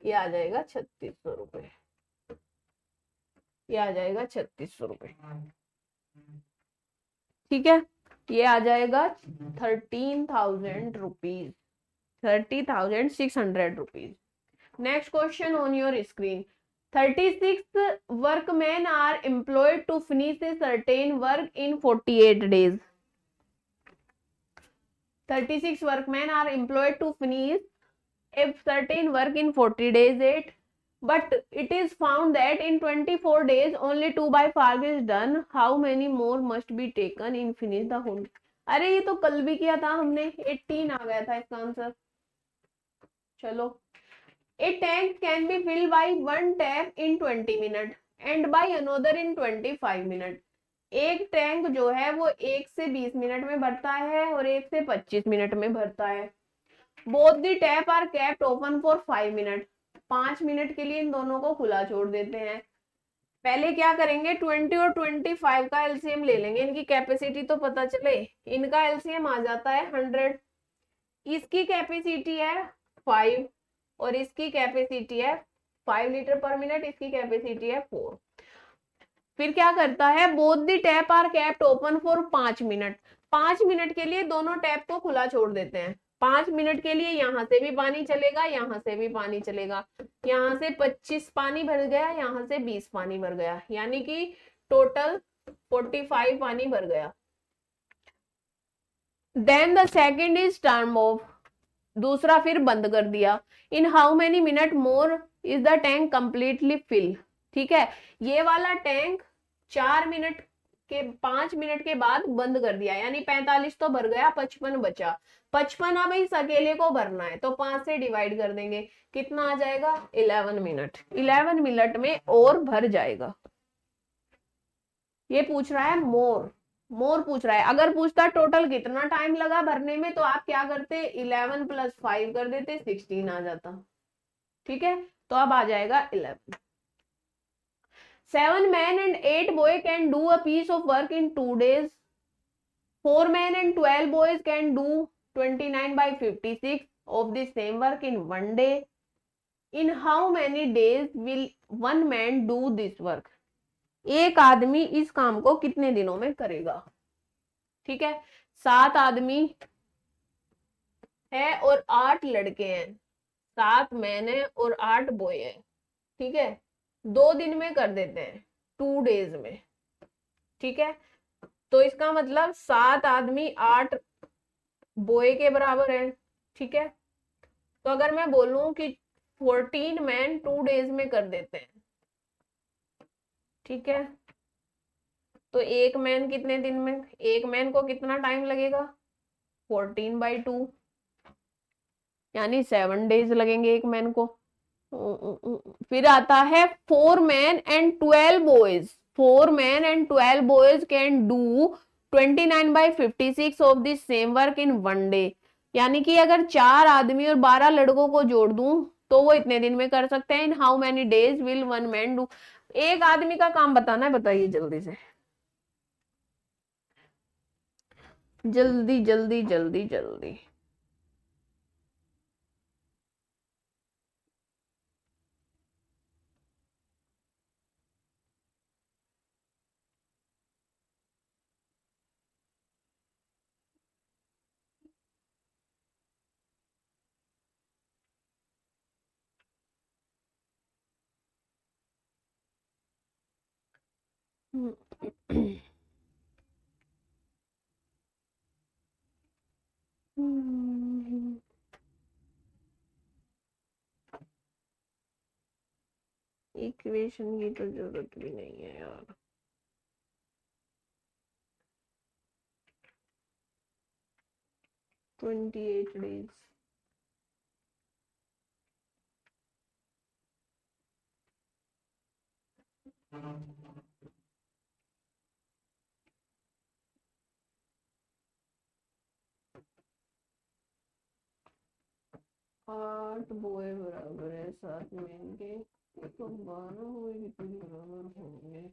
Speaker 1: ये आ जाएगा 3600 रुपये। ये आ जाएगा 3600 रुपये। ठीक है। ये आ जाएगा 13,000 rupees, 30,600 rupees. Next question on your screen. 36 workman are employed to finish a certain work in 48 days। 36 workmen are employed to finish a certain work in 40 days, but it is found that in 24 days only 2/5 is done. How many more must be taken in finish the whole? अरे ये तो कल भी किया था हमने, 18 आ गया था इसका आंसर। चलो, a tank can be filled by one tap in 20 minutes and by another in 25 minutes। एक टैंक जो है वो 1 से 20 मिनट में भरता है और 1 से 25 मिनट में भरता है। Both the tap are kept open for 5 minute. 5 minute के लिए इन दोनों को खुला छोड़ देते हैं। पहले क्या करेंगे, 20 और 25 का एलसीएम ले लेंगे, इनकी कैपेसिटी तो पता चले। इनका एलसीएम आ जाता है 100। इसकी कैपेसिटी है 5 और इसकी कैपेसिटी है 5 लीटर पर मिनट, इसकी कैपेसिटी है 4। फिर क्या करता है, both the tap are kept open for 5 minute. 5 minute के लिए दोनों टैप को खुला छोड़ देते हैं। 5 मिनट के लिए यहां से भी पानी चलेगा, यहां से भी पानी चलेगा। यहां से 25 पानी भर गया, यहां से 20 पानी भर गया, यानी कि टोटल 45 पानी भर गया। Then the second is term off, दूसरा फिर बंद कर दिया। In how many minute more is the tank completely fill. ठीक है, ये वाला टैंक 4 मिनट के 5 मिनट के बाद बंद कर दिया, यानी 45 तो भर गया, 55 बचा। 55 अब इस अकेले को भरना है, तो 5 से डिवाइड कर देंगे, कितना आ जाएगा? 11 मिनट। 11 मिनट में और भर जाएगा। ये पूछ रहा है मोर, मोर पूछ रहा है। अगर पूछता टोटल कितना टाइम लगा भरने में, तो आप क्या करते? 11 + 5 कर देते, 16 आ जाता। ठीक है, तो अब आ जाएगा 11। 7 men and 8 boys can do a piece of work in 2 days. 4 men and 12 boys can do 29/56 of the same work in 1 day. In how many days will one man do this work, एक आदमी इस काम को कितने दिनों में करेगा। ठीक है, 7 आदमी है और 8 लड़के हैं, 7 मैन है और 8 बॉय है। ठीक है, 2 दिन में कर देते हैं, 2 डेज में। ठीक है, तो इसका मतलब 7 आदमी 8 बॉय के बराबर है। ठीक है, तो अगर मैं बोलूं कि 14 मैन 2 डेज में कर देते हैं, ठीक है, तो एक मैन कितने दिन में, एक मैन को कितना टाइम लगेगा, 14/2, यानी 7 डेज लगेंगे एक मैन को। फिर आता है 4 men and 12 boys, 4 men and 12 boys can do 29/56 of this same work in 1 day, यानी कि अगर 4 आदमी और 12 लड़कों को जोड़ दूं तो वो इतने दिन में कर सकते हैं। इन how many days will one man do, एक आदमी का काम बताना है, बताइए जल्दी से, जल्दी जल्दी जल्दी जल्दी। इक्वेशन की तो जरूरत भी नहीं है यार। ट्वेंटी 8 days, आठ बोए बराबर है 7 मेन के, तो 12 बोए कितने बराबर होंगे,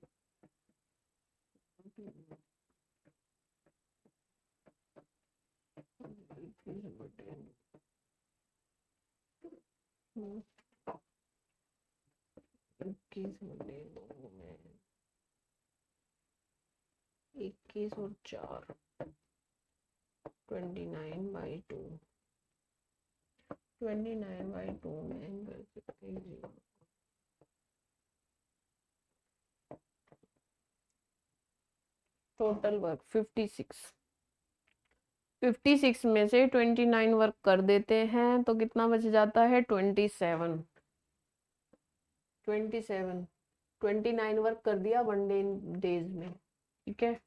Speaker 1: 21 और 4, 29/2, 29/2 में कर सकते हैं। टोटल वर्क 56, 56 में से 29 वर्क कर देते हैं तो कितना बच जाता है, 27, 27, 29 वर्क कर दिया 1 डेज में। ठीक है,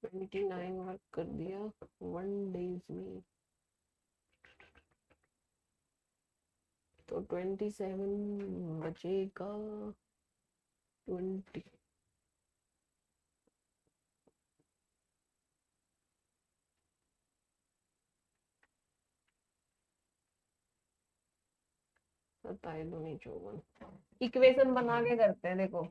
Speaker 1: 29 वर्क कर दिया 1 डेज में, तो 27 बचेगा 20, सताए दूनी 54। इक्वेशन बना के करते हैं, देखो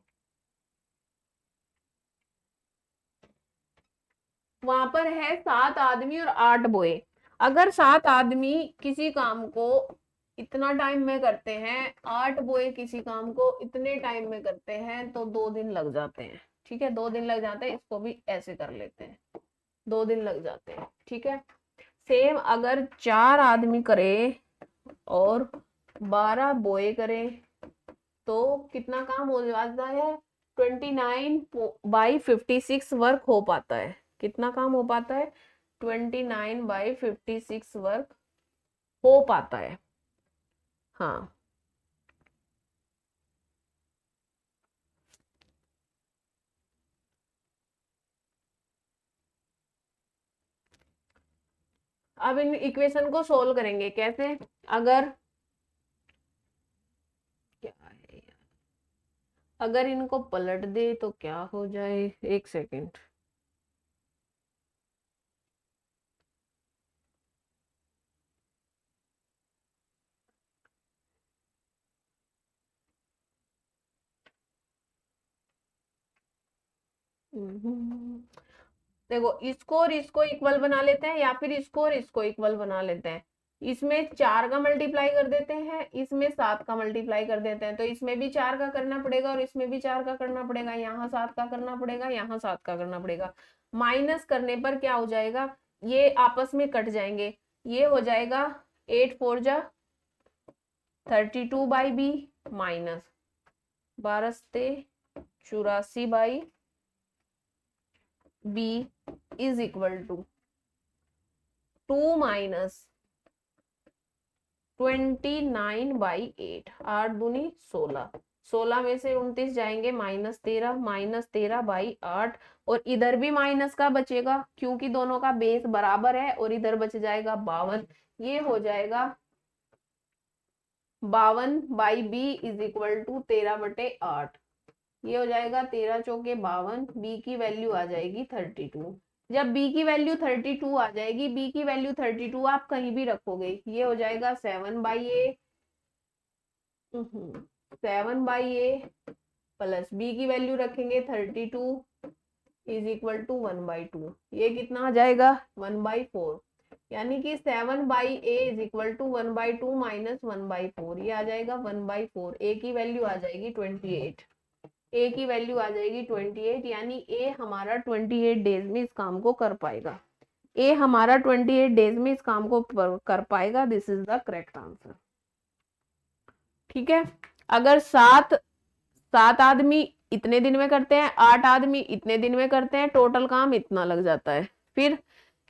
Speaker 1: वहां पर है 7 आदमी और 8 बोए, अगर 7 आदमी किसी काम को इतना टाइम में करते हैं, 8 बोए किसी काम को इतने टाइम में करते हैं, तो 2 दिन लग जाते हैं। ठीक है, 2 दिन लग जाते हैं, इसको भी ऐसे कर लेते हैं, 2 दिन लग जाते हैं। ठीक है, सेम अगर 4 आदमी करे और 12 बोए करे तो कितना काम हो जाता है, 29/56 वर्क हो पाता है। कितना काम हो पाता है, 29/56 वर्क हो पाता है। हाँ, अब इन इक्वेशन को सोल्व करेंगे कैसे, अगर क्या है, अगर इनको पलट दे तो क्या हो जाए, एक सेकेंड, देखो इसको और इसको इक्वल बना लेते हैं, या फिर इसको और इसको इक्वल बना लेते हैं, इसमें 4 का मल्टीप्लाई कर देते हैं, इसमें 7 का मल्टीप्लाई कर देते हैं, तो इसमें भी 4 का करना पड़ेगा और इसमें भी 4 का करना पड़ेगा, यहाँ 7 का करना पड़ेगा, यहाँ 7 का करना पड़ेगा। माइनस करने पर क्या हो जाएगा, ये आपस में कट जाएंगे, ये हो जाएगा 8 4 जा 32/b minus 12 84/b is equal to 2 minus 29/8, 8 दूनी 16, 16 में से 29 जाएंगे -13 और इधर भी माइनस का बचेगा क्योंकि दोनों का बेस बराबर है और इधर बच जाएगा 52, ये हो जाएगा 52/b इज इक्वल टू 13/8, ये हो जाएगा 13 चौके 52, b की वैल्यू आ जाएगी 32। जब b की वैल्यू 32 आ जाएगी, b की वैल्यू 32 आप कहीं भी रखोगे, ये हो जाएगा 7/a 7/a प्लस b की वैल्यू रखेंगे 32 इज इक्वल टू 1/2, ये कितना आ जाएगा 1/4, यानी कि 7/a is equal to 1/2 minus 1/4, ये आ जाएगा 1/4। a की वैल्यू आ जाएगी 28, ए की वैल्यू आ जाएगी 28, यानी ए हमारा 28 डेज में इस काम को कर पाएगा, ए हमारा 28 डेज में इस काम को कर पाएगा। This is the correct answer. ठीक है, अगर 7 आदमी इतने दिन में करते हैं, 8 आदमी इतने दिन में करते हैं, टोटल काम इतना लग जाता है, फिर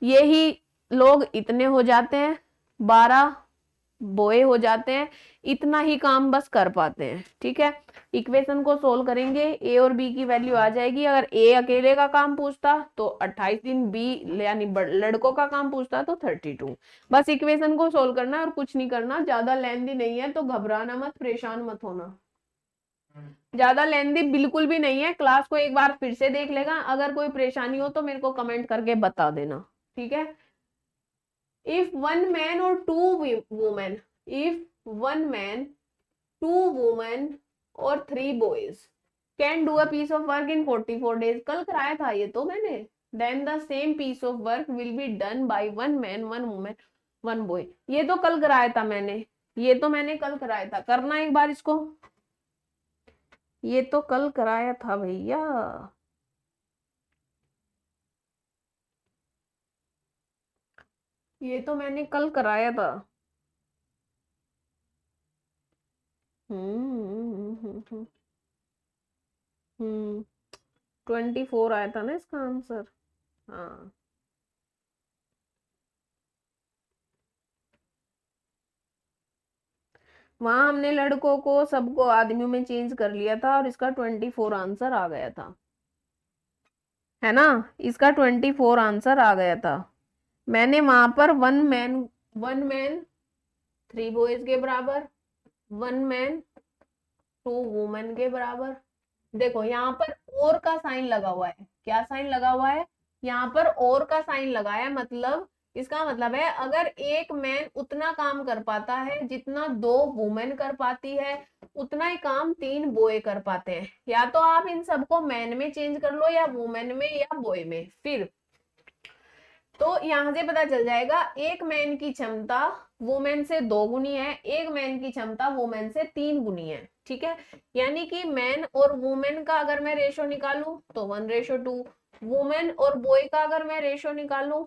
Speaker 1: यही लोग इतने हो जाते हैं, 12 बोए हो जाते हैं, इतना ही काम बस कर पाते हैं। ठीक है, इक्वेशन को सोल्व करेंगे, ए और बी की वैल्यू आ जाएगी। अगर ए अकेले का काम पूछता तो 28 दिन, बी यानी लड़कों का काम पूछता तो 32। बस इक्वेशन को सोल्व करना और कुछ नहीं करना, ज्यादा लेंथी नहीं है, तो घबराना मत, परेशान मत होना, ज्यादा लेंथी बिल्कुल भी नहीं है। क्लास को एक बार फिर से देख लेगा, अगर कोई परेशानी हो तो मेरे को कमेंट करके बता देना। ठीक है, if one man or two women, if one man, 2 women or 3 boys can do a piece of work in 44 days, कल कराया था ये तो मैंने, then the same piece of work will be done by 1 man 1 woman 1 boy, ये तो कल कराया था मैंने, ये तो मैंने कल कराया था, करना एक बार इसको, ये तो कल कराया था भैया, ये तो मैंने कल कराया था। 24 आया था ना इसका आंसर। हाँ, वहां हमने लड़कों को सबको आदमियों में चेंज कर लिया था और इसका 24 आंसर आ गया था, है ना, इसका 24 आंसर आ गया था। मैंने वहां पर 1 मैन 3 बॉयज के बराबर, 1 मैन 2 वुमेन के बराबर। देखो यहाँ पर और का साइन लगा हुआ है, क्या साइन लगा हुआ है, यहाँ पर और का साइन लगाया है, मतलब इसका मतलब है अगर एक मैन उतना काम कर पाता है जितना 2 वुमेन कर पाती है, उतना ही काम 3 बॉय कर पाते हैं। या तो आप इन सबको मैन में चेंज कर लो या वुमेन में या बॉय में, फिर तो यहां से पता चल जाएगा एक मैन की क्षमता वुमेन से 2 गुनी है, एक मैन की क्षमता वुमेन से 3 गुनी है। ठीक है, यानी कि मैन और वुमेन का अगर मैं रेशो निकालूं तो 1:2, वुमेन और बॉय का अगर मैं रेशो निकालूं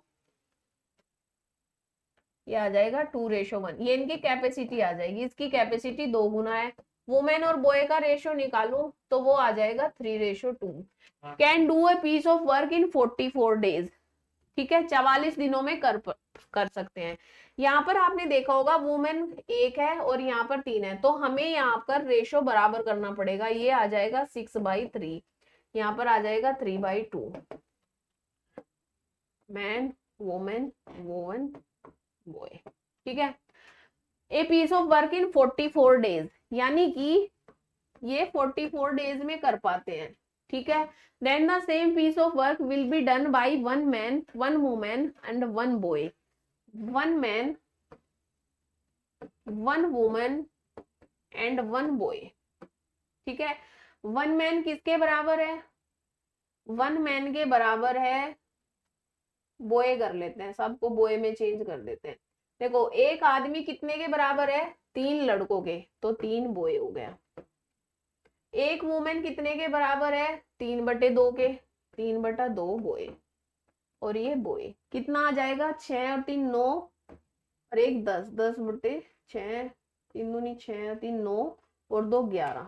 Speaker 1: ये आ जाएगा 2:1, ये इनकी कैपेसिटी आ जाएगी, इसकी कैपेसिटी 2 गुना है। वुमेन और बॉय का रेशो निकालूं तो वो आ जाएगा 3:2। Can do a piece of work in 44 days, ठीक है, 44 दिनों में कर सकते हैं। यहाँ पर आपने देखा होगा वुमेन 1 है और यहाँ पर 3 है, तो हमें यहाँ पर रेशो बराबर करना पड़ेगा, ये आ जाएगा 6/3, यहाँ पर आ जाएगा 3/2, मैन वुमेन वुमन बॉय। ठीक है, a piece of work in 44 days, यानी कि ये 44 डेज में कर पाते हैं। ठीक है, then the same piece of work will be done by 1 man 1 woman and 1 boy, 1 man 1 woman and 1 boy। ठीक है, 1 man किसके बराबर है, 1 man के बराबर है, बॉय कर लेते हैं, सबको बॉय में चेंज कर देते हैं, देखो एक आदमी कितने के बराबर है, 3 लड़कों के, तो 3 बॉय हो गया। एक वुमेन कितने के बराबर है, 3/2 के, 3/2 बॉय, और ये बॉय कितना आ जाएगा, 6 और 3 9, और एक 10, 10/6, 3 दूनी 6 और 3 9, और 2 11,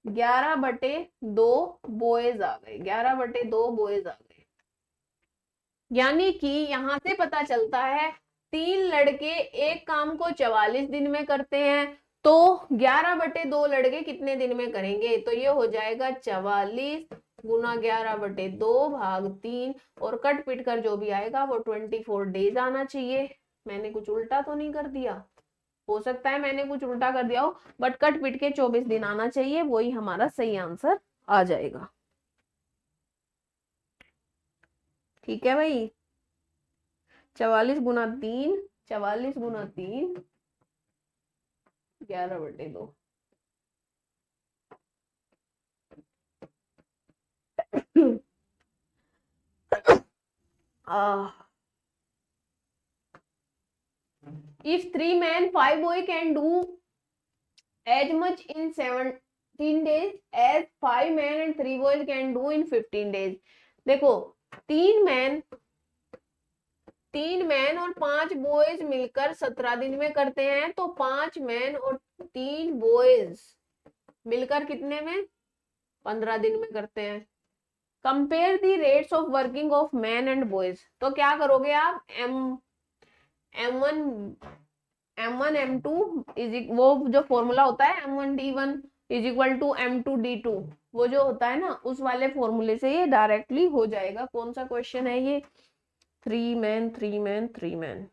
Speaker 1: 11/2 बॉयज आ गए, 11/2 बॉयज आ गए। यानी कि यहां से पता चलता है 3 लड़के एक काम को 44 दिन में करते हैं, तो 11/2 लड़के कितने दिन में करेंगे, तो ये हो जाएगा 44 गुना 11/2 भाग 3, और कट पिट कर जो भी आएगा वो 24 डेज आना चाहिए। मैंने कुछ उल्टा तो नहीं कर दिया, हो सकता है मैंने कुछ उल्टा कर दिया हो, बट कट पिट के 24 दिन आना चाहिए, वही हमारा सही आंसर आ जाएगा। ठीक है भाई, 44 गुना 3, 44 गुना 3, 11/2। If 3 men 5 boy can do as much in 17 days as 5 men and 3 boys can do in 15 days। देखो 3 मैन और 5 बॉयज मिलकर 17 दिन में करते हैं, तो 5 मैन और 3 बॉयज मिलकर कितने में, 15 दिन में करते हैं। Compare the rates of working of man and boys, तो क्या करोगे आप, M1 M2 वो जो फॉर्मूला होता है M1D1 = M2D2, वो जो होता है ना, उस वाले फॉर्मूले से ये डायरेक्टली हो जाएगा। कौन सा क्वेश्चन है ये, 3 मैन 3 मैन 3 मैन।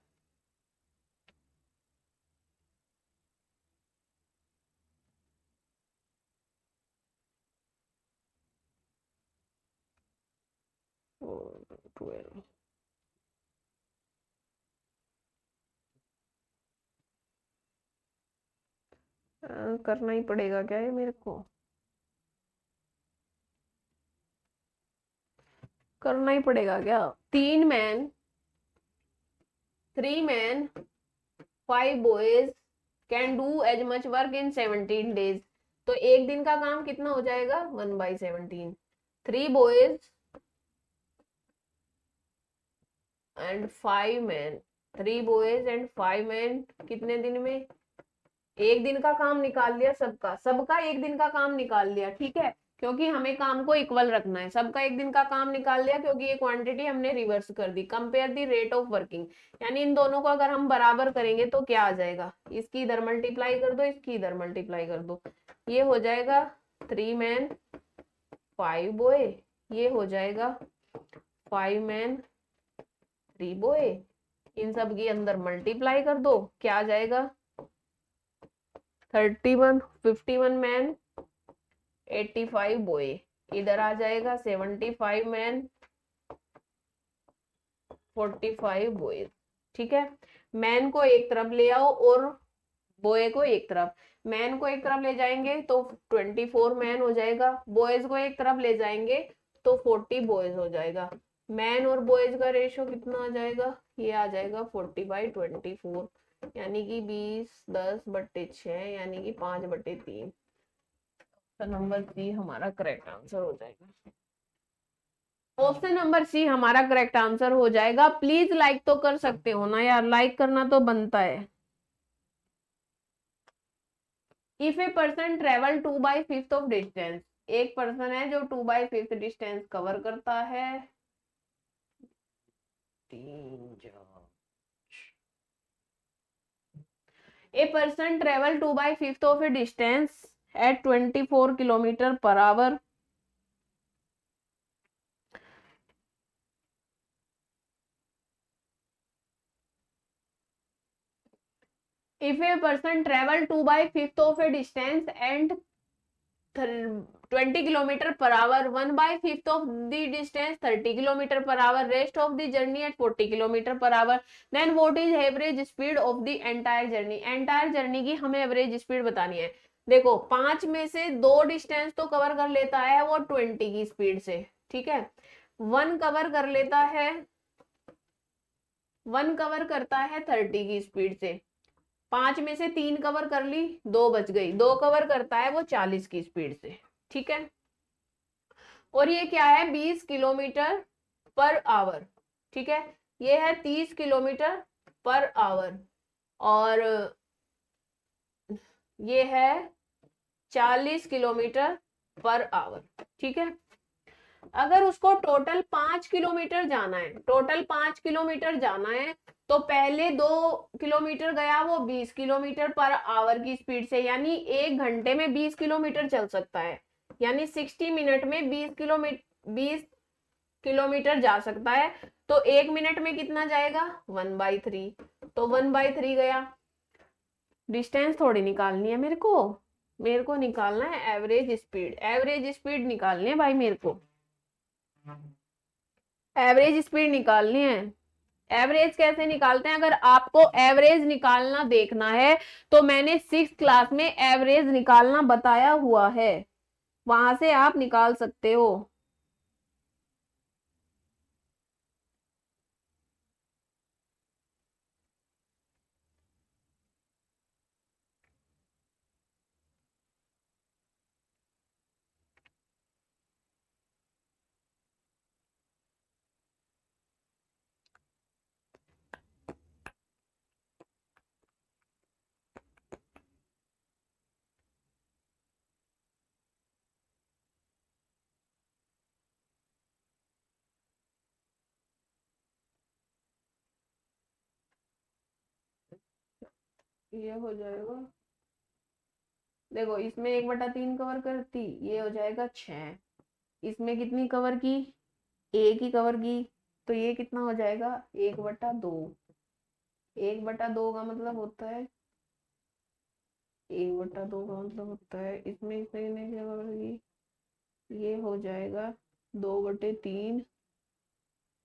Speaker 1: करना ही पड़ेगा क्या ये मेरे को, करना ही पड़ेगा क्या, 3 man 5 boys can do as much work in 17 days, तो एक दिन का काम कितना हो जाएगा, 1/17। 3 boys and 5 men, 3 boys and 5 men कितने दिन में, एक दिन का काम निकाल लिया, सबका एक दिन का काम निकाल लिया, ठीक है, क्योंकि हमें काम को इक्वल रखना है। सबका एक दिन का काम निकाल लिया, क्योंकि ये क्वांटिटी हमने रिवर्स कर दी। Compare the rate of working, यानी इन दोनों को अगर हम बराबर करेंगे तो क्या आ जाएगा, इसकी इधर मल्टीप्लाई कर दो, इसकी इधर मल्टीप्लाई कर दो, ये हो जाएगा 3 मैन 5 बॉय, ये हो जाएगा 5 मैन 3 बॉय, इन सब की अंदर मल्टीप्लाई कर दो, क्या आ जाएगा 31, 51 मैन 85 बॉय, इधर आ जाएगा 75 मैन 45 बॉयज। ठीक है, मैन को एक तरफ ले आओ और बॉय को एक तरफ, मैन को एक तरफ ले जाएंगे तो 24 मैन हो जाएगा, बॉयज को एक तरफ ले जाएंगे तो 40 बॉयज हो जाएगा। मैन और बॉयज का रेशियो कितना आ जाएगा, ये आ जाएगा 40/24, यानी कि 20 10/6, यानी कि 5/3। तो नंबर सी हमारा करेक्ट आंसर हो जाएगा। ऑप्शन नंबर सी हमारा करेक्ट आंसर हो जाएगा। प्लीज लाइक तो कर सकते हो ना यार, लाइक करना तो बनता है। If a person travel 2/5 of distance, एक पर्सन है जो 2/5 डिस्टेंस कवर करता है, 3 a person travel 2/5 of a distance at 24 kilometre per hour, if a person travel 2/5 of a distance and 20 kilometer per hour, 1/5 of the distance 30 kilometer per hour, rest of the journey at 40 kilometer per hour, then what is average speed of the entire journey। entire journey की हमें average speed बतानी है। देखो 5 में से 2 डिस्टेंस तो कवर कर लेता है वो 20 की स्पीड से, ठीक है, 1 कवर कर लेता है 1 कवर करता है 30 की स्पीड से, 5 में से 3 कवर कर ली, 2 बच गई, 2 कवर करता है वो 40 की स्पीड से, ठीक है। और ये क्या है, 20 किलोमीटर पर आवर, ठीक है। ये है 30 किलोमीटर पर आवर, और ये है 40 किलोमीटर पर आवर, ठीक है। अगर उसको टोटल 5 किलोमीटर जाना है, टोटल 5 किलोमीटर जाना है, तो पहले 2 किलोमीटर गया वो 20 किलोमीटर पर आवर की स्पीड से, यानी 1 घंटे में 20 किलोमीटर चल सकता है, यानी 60 मिनट में 20 किलोमीटर जा सकता है। तो 1 मिनट में कितना जाएगा, 1/3, तो 1/3 गया। डिस्टेंस थोड़ी निकालनी है मेरे को निकालना है एवरेज स्पीड, एवरेज स्पीड निकालनी है भाई, मेरे को एवरेज स्पीड निकालनी है। एवरेज कैसे निकालते हैं, अगर आपको एवरेज निकालना देखना है तो मैंने 6th क्लास में एवरेज निकालना बताया हुआ है, वहां से आप निकाल सकते हो। ये हो जाएगा, देखो इसमें 1/3 कवर करती, ये हो जाएगा 6, इसमें कितनी कवर की, 1 ही कवर की, तो ये कितना हो जाएगा, 1/2, 1/2 का मतलब होता है, 1/2 का मतलब होता है, इसमें इतने ने क्या कवर की, ये हो जाएगा 2/3,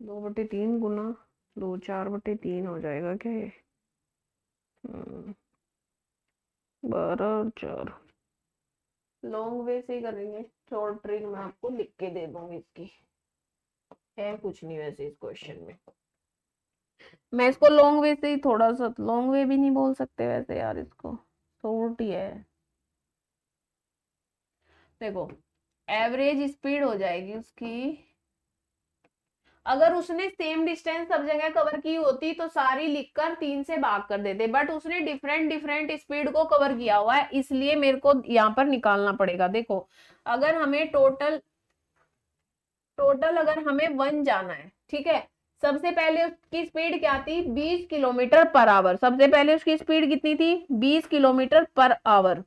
Speaker 1: 2/3 गुना 2, 4/3 हो जाएगा क्या ये, 12 और 4, लॉन्ग वे से ही करेंगे, शॉर्ट ट्रिक मैं आपको लिख के दे दूंगी, इसकी है कुछ नहीं वैसे इस क्वेश्चन में, मैं इसको लॉन्ग वे से ही, थोड़ा सा लॉन्ग वे भी नहीं बोल सकते वैसे यार, इसको शॉर्ट ही है। देखो एवरेज स्पीड हो जाएगी उसकी, अगर उसने सेम डिस्टेंस सब जगह कवर की होती तो सारी लिखकर 3 से भाग कर देते, बट उसने डिफरेंट डिफरेंट स्पीड को कवर किया हुआ है, इसलिए मेरे को यहाँ पर निकालना पड़ेगा। देखो अगर हमें टोटल टोटल अगर हमें 1 जाना है, ठीक है, सबसे पहले उसकी स्पीड क्या थी, 20 किलोमीटर पर आवर, सबसे पहले उसकी स्पीड कितनी थी, 20 किलोमीटर पर आवर,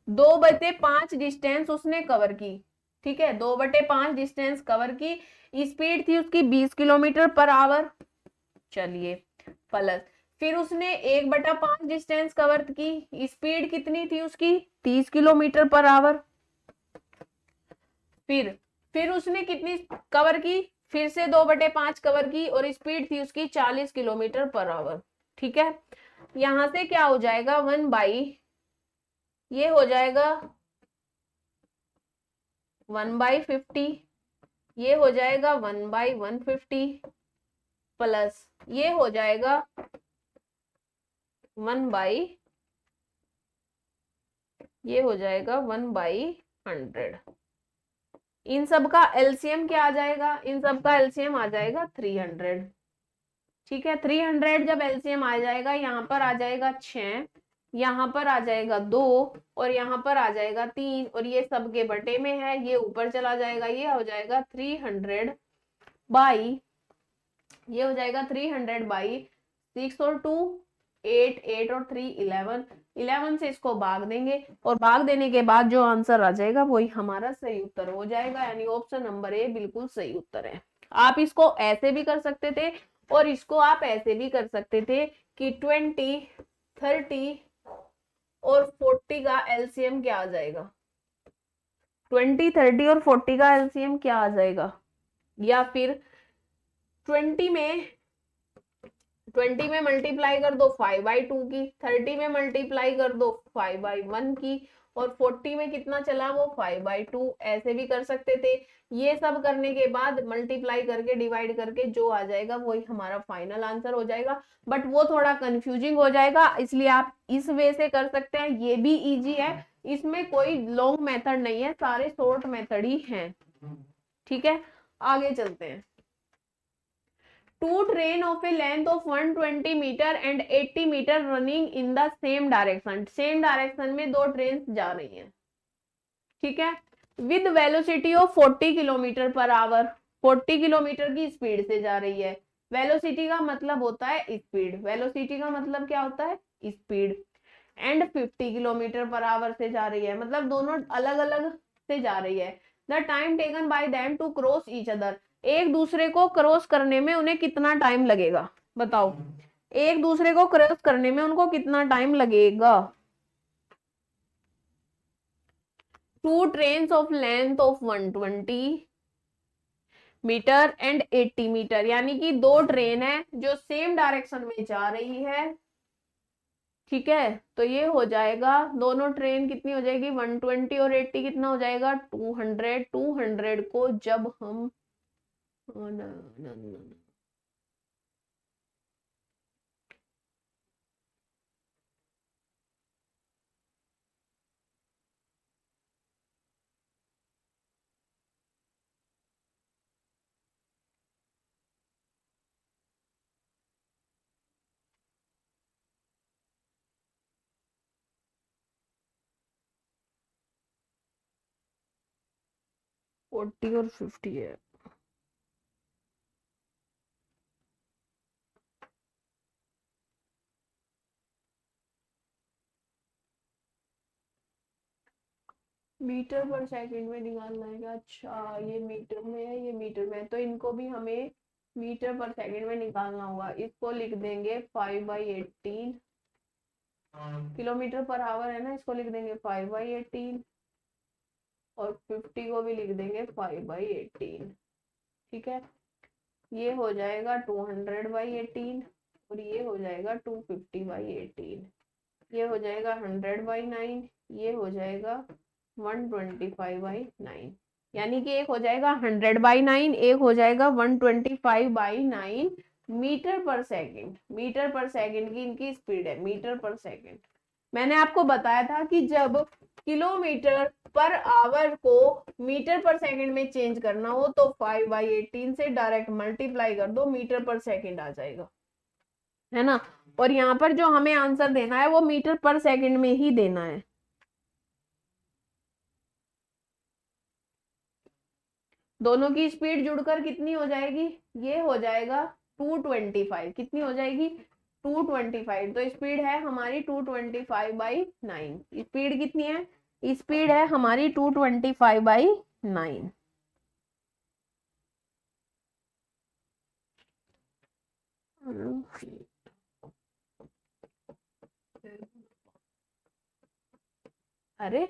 Speaker 1: 2/5 डिस्टेंस उसने कवर की, ठीक है, 2/5 डिस्टेंस कवर की, स्पीड थी उसकी 20 किलोमीटर पर आवर, चलिए प्लस, फिर उसने 1/5 डिस्टेंस कवर की, स्पीड कितनी थी उसकी, 30 किलोमीटर पर आवर, फिर उसने कितनी कवर की, फिर से 2/5 कवर की, और स्पीड थी उसकी 40 किलोमीटर पर आवर, ठीक है। यहां से क्या हो जाएगा, 1/, ये हो जाएगा 1/50, ये हो जाएगा 1/150, प्लस ये हो जाएगा 1/, ये हो जाएगा 1/100। इन सब का एलसीएम क्या आ जाएगा, इन सब का एलसीएम आ जाएगा 300, ठीक है। 300 जब एलसीएम आ जाएगा, यहाँ पर आ जाएगा 6, यहाँ पर आ जाएगा 2, और यहाँ पर आ जाएगा 3, और ये सबके बटे में है, ये ऊपर चला जाएगा, ये हो जाएगा 300 बाई, ये हो जाएगा 300 बाई 6 और 2 8, 8 और 3 11, 11 से इसको भाग देंगे, और भाग देने के बाद जो आंसर आ जाएगा वही हमारा सही उत्तर हो जाएगा, यानी ऑप्शन नंबर ए बिल्कुल सही उत्तर है। आप इसको ऐसे भी कर सकते थे, और इसको आप ऐसे भी कर सकते थे कि 20, 30 और 40 का एलसीएम क्या आ जाएगा, 20, 30 और 40 का एलसीएम क्या आ जाएगा, या फिर 20 में 20 में मल्टीप्लाई कर दो 5/2 की, 30 में मल्टीप्लाई कर दो 5/1 की, और 40 में कितना चला, वो 5/2। ऐसे भी कर सकते थे। ये सब करने के बाद मल्टीप्लाई करके डिवाइड करके जो आ जाएगा वही हमारा फाइनल आंसर हो जाएगा। बट वो थोड़ा कंफ्यूजिंग हो जाएगा, इसलिए आप इस वे से कर सकते हैं, ये भी इजी है। इसमें कोई लॉन्ग मेथड नहीं है, सारे शॉर्ट मेथड ही हैं। ठीक है, आगे चलते हैं। Two train of a length of 120 metre and 80 metre running in the same direction. Same direction में दो ट्रेन जा रही हैं, ठीक है, with velocity of 40 kilometre per hour. 40 kilometre की स्पीड से जा रही है। वेलोसिटी का मतलब होता है स्पीड, वेलोसिटी का मतलब क्या होता है, speed. And 50 kilometre per our से जा रही है, मतलब दोनों अलग अलग से जा रही है। The time taken by them to cross each other. एक दूसरे को क्रॉस करने में उन्हें कितना टाइम लगेगा, बताओ, एक दूसरे को क्रॉस करने में उनको कितना टाइम लगेगा। Two trains of length of 120 metre and 80 metre, यानी कि दो ट्रेन है जो सेम डायरेक्शन में जा रही है। ठीक है, तो ये हो जाएगा, दोनों ट्रेन कितनी हो जाएगी, 120 और 80 कितना हो जाएगा, 200। 200 को जब हम ना, ना, ना, ना, 40 और 50 है। मीटर पर सेकंड में निकालना है क्या, अच्छा ये मीटर में है, ये मीटर में है, तो इनको भी हमें मीटर पर सेकंड में निकालना होगा। इसको लिख देंगे 5/18। किलोमीटर पर आवर है ना, इसको लिख देंगे 5/18 और 50 को भी लिख देंगे 5/18। ठीक है, ये हो जाएगा 200/18 और ये हो जाएगा 250/18। ये हो जाएगा 100/9, ये हो जाएगा 125/9। यानी कि एक हो जाएगा 100/9, एक हो जाएगा 125/9 मीटर पर सेकंड। मीटर पर सेकंड की इनकी स्पीड है, मीटर पर सेकंड। मैंने आपको बताया था कि जब किलोमीटर पर आवर को मीटर पर सेकंड में चेंज करना हो तो 5/18 से डायरेक्ट मल्टीप्लाई कर दो, मीटर पर सेकंड आ जाएगा, है ना। और यहाँ पर जो हमें आंसर देना है वो मीटर पर सेकंड में ही देना है। दोनों की स्पीड जुड़कर कितनी हो जाएगी, ये हो जाएगा 225। कितनी हो जाएगी, 225। तो स्पीड है हमारी 225/9। स्पीड कितनी है, स्पीड है हमारी 225/9। अरे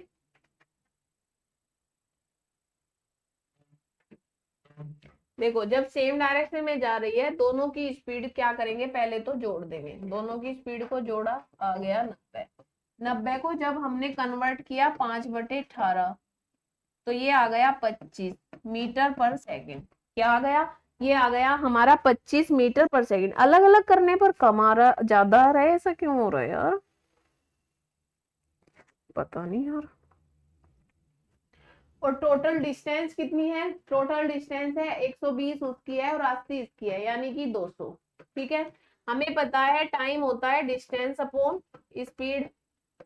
Speaker 1: देखो, जब सेम डायरेक्शन में जा रही है दोनों की स्पीड क्या करेंगे, पहले तो जोड़ देंगे, दोनों की स्पीड को जोड़ा, आ गया 90। 90 को जब हमने कन्वर्ट किया 5/18 तो ये आ गया 25 मीटर पर सेकंड। क्या आ गया, ये आ गया हमारा 25 मीटर पर सेकंड। अलग अलग करने पर कम आ रहा, ज्यादा आ रहा है, ऐसा क्यों हो रहा है यार, पता नहीं यार। और टोटल डिस्टेंस कितनी है, टोटल डिस्टेंस है 120 उसकी है और 80 इसकी है, यानी कि 200। ठीक है, हमें पता है टाइम होता है डिस्टेंस अपॉन स्पीड।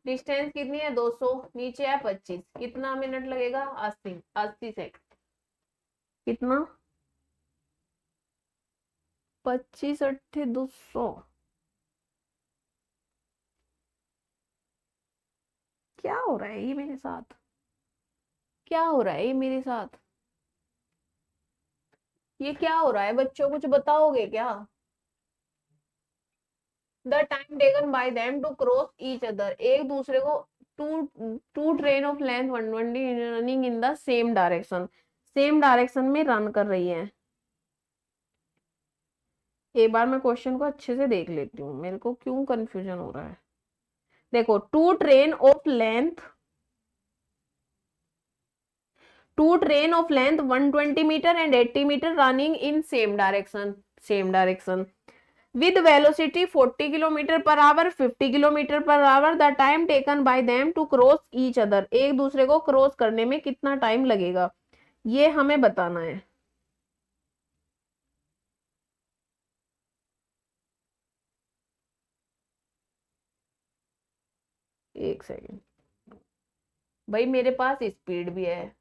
Speaker 1: डिस्टेंस कितनी है 200, नीचे है 25, कितना मिनट लगेगा, 80। 80 सेकंड, कितना, 25 × 200। क्या हो रहा है ये मेरे साथ, क्या हो रहा है ये मेरे साथ, ये क्या हो रहा है बच्चों, कुछ बताओगे क्या। The time taken by them to cross each other. एक दूसरे को, two two train of length 120 running in the same direction. Same direction में रन कर रही है। एक बार मैं क्वेश्चन को अच्छे से देख लेती हूँ, मेरे को क्यों कंफ्यूजन हो रहा है। देखो, two train of length two train of length 120 metre and 80 metre running in same direction with velocity 40 kilometre per hour 50 kilometre per hour the time taken by them to cross each other, एक दूसरे को क्रॉस करने में कितना टाइम लगेगा, ये हमें बताना है। एक सेकेंड भाई, मेरे पास स्पीड भी है,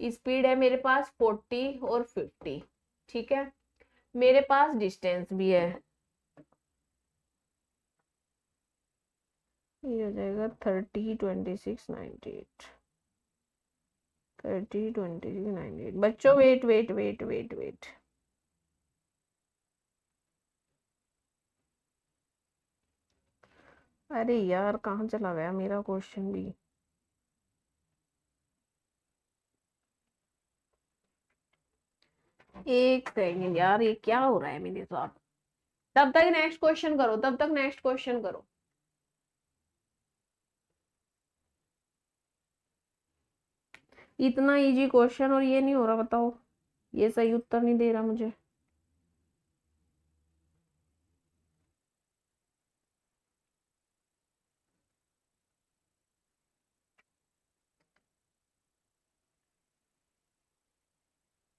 Speaker 1: स्पीड है मेरे पास 40 और 50, ठीक है, मेरे पास डिस्टेंस भी है, ये हो जाएगा 30 26 98, 30 26 98। बच्चों wait wait wait wait wait, अरे यार कहाँ चला गया मेरा क्वेश्चन भी। एक सेकेंड यार, ये क्या हो रहा है मेरे साथ। तब तक नेक्स्ट क्वेश्चन करो, तब तक नेक्स्ट क्वेश्चन करो। इतना इजी क्वेश्चन और ये नहीं हो रहा, बताओ, ये सही उत्तर नहीं दे रहा मुझे।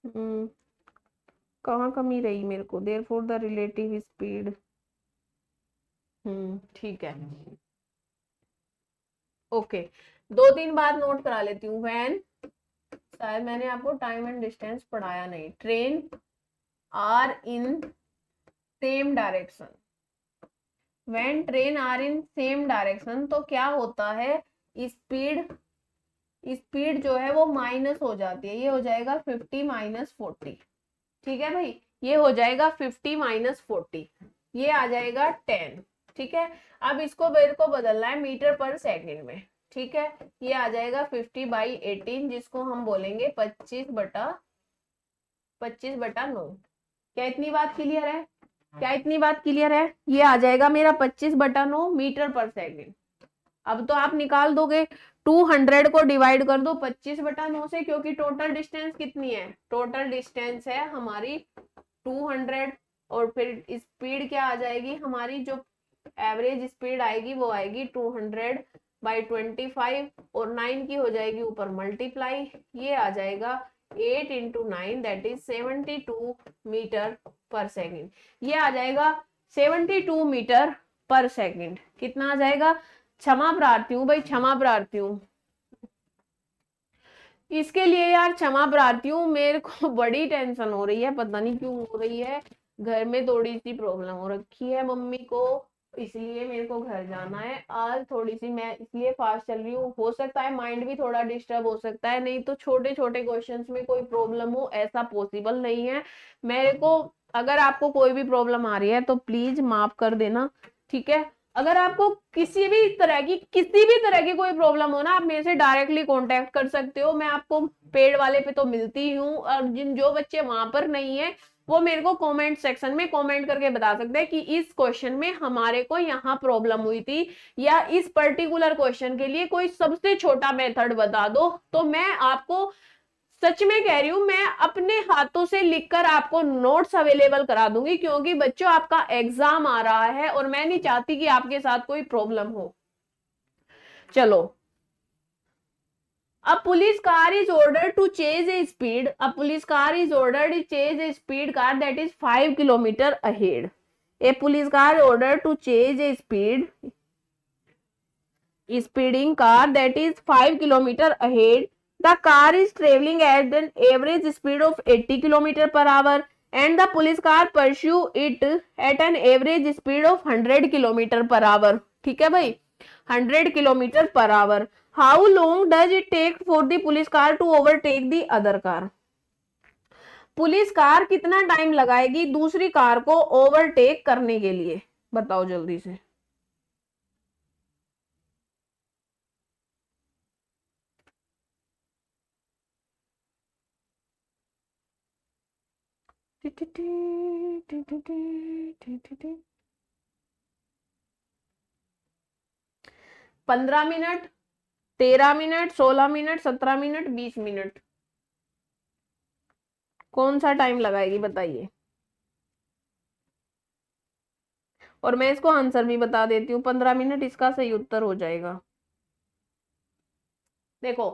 Speaker 1: हम्म, कहाँ कमी रही मेरे को, therefore the relative speed. ठीक है, ओके, दो तीन बात नोट करा लेती हूँ। व्हेन, शायद मैंने आपको टाइम एंड डिस्टेंस पढ़ाया नहीं। Train are in same direction, when train are in same direction तो क्या होता है, स्पीड, स्पीड जो है वो माइनस हो जाती है, ये हो जाएगा 50 माइनस 40, ठीक है भाई, ये हो जाएगा 50 माइनस 40, ये आ जाएगा 10, ठीक है। अब इसको मेरे को बदलना है मीटर पर सेकंड में, ठीक है, ये आ जाएगा 50/18, जिसको हम बोलेंगे 25/9। क्या इतनी बात क्लियर है, क्या इतनी बात क्लियर है, ये आ जाएगा मेरा 25/9 मीटर पर सेकंड। अब तो आप निकाल दोगे, 200 को डिवाइड कर दो 25/9 से, क्योंकि टोटल डिस्टेंस कितनी है, टोटल डिस्टेंस है हमारी 200, और फिर स्पीड क्या आ जाएगी हमारी, जो एवरेज स्पीड आएगी वो आएगी 200/25, और 9 की हो जाएगी ऊपर मल्टीप्लाई, ये आ जाएगा 8 × 9 दैट इज 72 मीटर पर सेकेंड, ये आ जाएगा 72 मीटर पर सेकेंड। कितना आ जाएगा, क्षमा प्रार्थी हूँ भाई, क्षमा प्रार्थी हूँ इसके लिए यार, क्षमा प्रार्थी हूँ, मेरे को बड़ी टेंशन हो रही है, पता नहीं क्यों हो रही है, घर में थोड़ी सी प्रॉब्लम हो रखी है मम्मी को, इसलिए मेरे को घर जाना है आज, थोड़ी सी मैं इसलिए फास्ट चल रही हूँ, हो सकता है माइंड भी थोड़ा डिस्टर्ब हो सकता है, नहीं तो छोटे छोटे क्वेश्चंस में कोई प्रॉब्लम हो ऐसा पॉसिबल नहीं है मेरे को। अगर आपको कोई भी प्रॉब्लम आ रही है तो प्लीज माफ कर देना, ठीक है। अगर आपको किसी भी तरह की कोई प्रॉब्लम हो ना, आप मेरे से डायरेक्टली कांटेक्ट कर सकते हो, मैं आपको पेड वाले पे तो मिलती हूँ, और जो बच्चे वहां पर नहीं है वो मेरे को कमेंट सेक्शन में कमेंट करके बता सकते हैं कि इस क्वेश्चन में हमारे को यहाँ प्रॉब्लम हुई थी, या इस पर्टिकुलर क्वेश्चन के लिए कोई सबसे छोटा मेथड बता दो, तो मैं आपको सच में कह रही हूं, मैं अपने हाथों से लिखकर आपको नोट्स अवेलेबल करा दूंगी, क्योंकि बच्चों आपका एग्जाम आ रहा है और मैं नहीं चाहती कि आपके साथ कोई प्रॉब्लम हो। चलो, a police car is ordered to chase a speed, a police car is ordered to chase a speed car that is 5 kilometer ahead, a police car ordered to chase a speeding car that is 5 kilometer ahead. The car is traveling at an average speed of 80 kilometer per hour and the police car pursue it at an average speed of 100 kilometer per hour. ठीक है भाई, 100 kilometer per hour. How long does it take for the police car to overtake the other car? Police car कितना टाइम लगाएगी दूसरी कार को ओवरटेक करने के लिए, बताओ जल्दी से। T T T T T T T T 15 minute, 13 minute, 16 minute, 17 minute, 20 minute, कौन सा टाइम लगाएगी बताइए, और मैं इसको आंसर भी बता देती हूँ, 15 मिनट इसका सही उत्तर हो जाएगा। देखो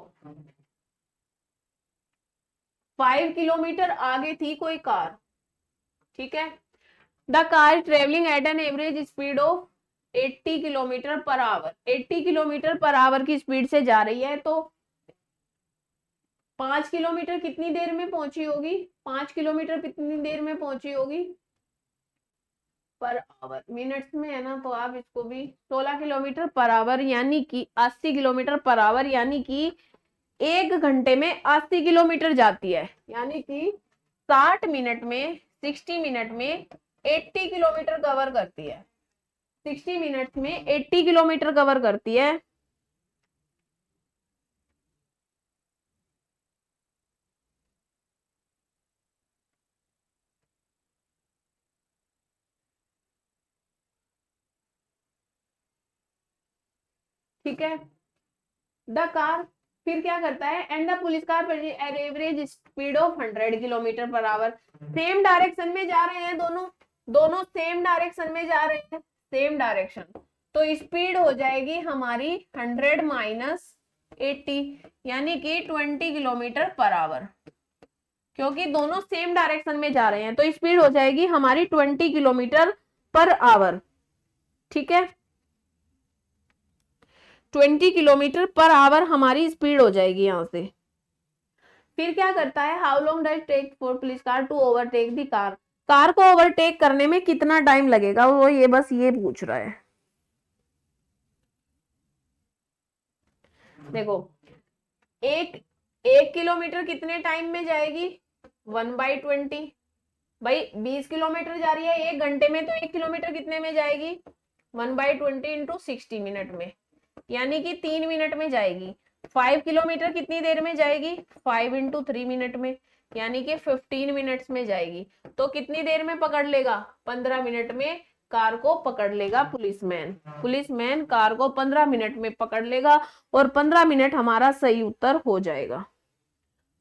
Speaker 1: 5 किलोमीटर आगे थी कोई कार, ठीक है, the car travelling at N average speed of 80 kilometre per our, 80 kilometre per our की स्पीड से जा रही है, तो 5 किलोमीटर कितनी देर में पहुंची होगी, 5 किलोमीटर कितनी देर में पहुंची होगी पर आवर, मिनट्स में है ना, तो आप इसको भी 16 किलोमीटर पर आवर, यानी कि 80 किलोमीटर पर आवर, यानी कि 1 घंटे में 80 किलोमीटर जाती है, यानी कि 60 मिनट में, 60 मिनट में 80 किलोमीटर कवर करती है, 60 मिनट्स में 80 किलोमीटर कवर करती है। ठीक है, द कार फिर क्या करता है, and the police car average speed of 100 kilometre per our, same direction में जा रहे हैं दोनों, दोनों सेम डायरेक्शन में जा रहे हैं, सेम डायरेक्शन, तो स्पीड हो जाएगी हमारी 100 - 80, यानी कि 20 किलोमीटर पर आवर, क्योंकि दोनों सेम डायरेक्शन में जा रहे हैं, तो स्पीड हो जाएगी हमारी 20 किलोमीटर पर आवर। ठीक है, 20 किलोमीटर पर आवर हमारी स्पीड हो जाएगी यहां से। फिर क्या करता है, how long does take for police car to overtake the car, car को ओवरटेक करने में कितना टाइम लगेगा, वो ये बस ये पूछ रहा है। देखो एक 1 किलोमीटर कितने टाइम में जाएगी, 1/20, भाई 20 किलोमीटर जा रही है 1 घंटे में, तो 1 किलोमीटर कितने में जाएगी, 1/20 इंटू 60 मिनट में, यानी कि 3 मिनट में जाएगी। 5 किलोमीटर कितनी देर में जाएगी, 5 × 3 मिनट में, यानी कि 15 मिनट्स में जाएगी। तो कितनी देर में पकड़ लेगा, 15 मिनट में कार को पकड़ लेगा पुलिसमैन, पुलिसमैन कार को 15 मिनट में पकड़ लेगा, और 15 मिनट हमारा सही उत्तर हो जाएगा।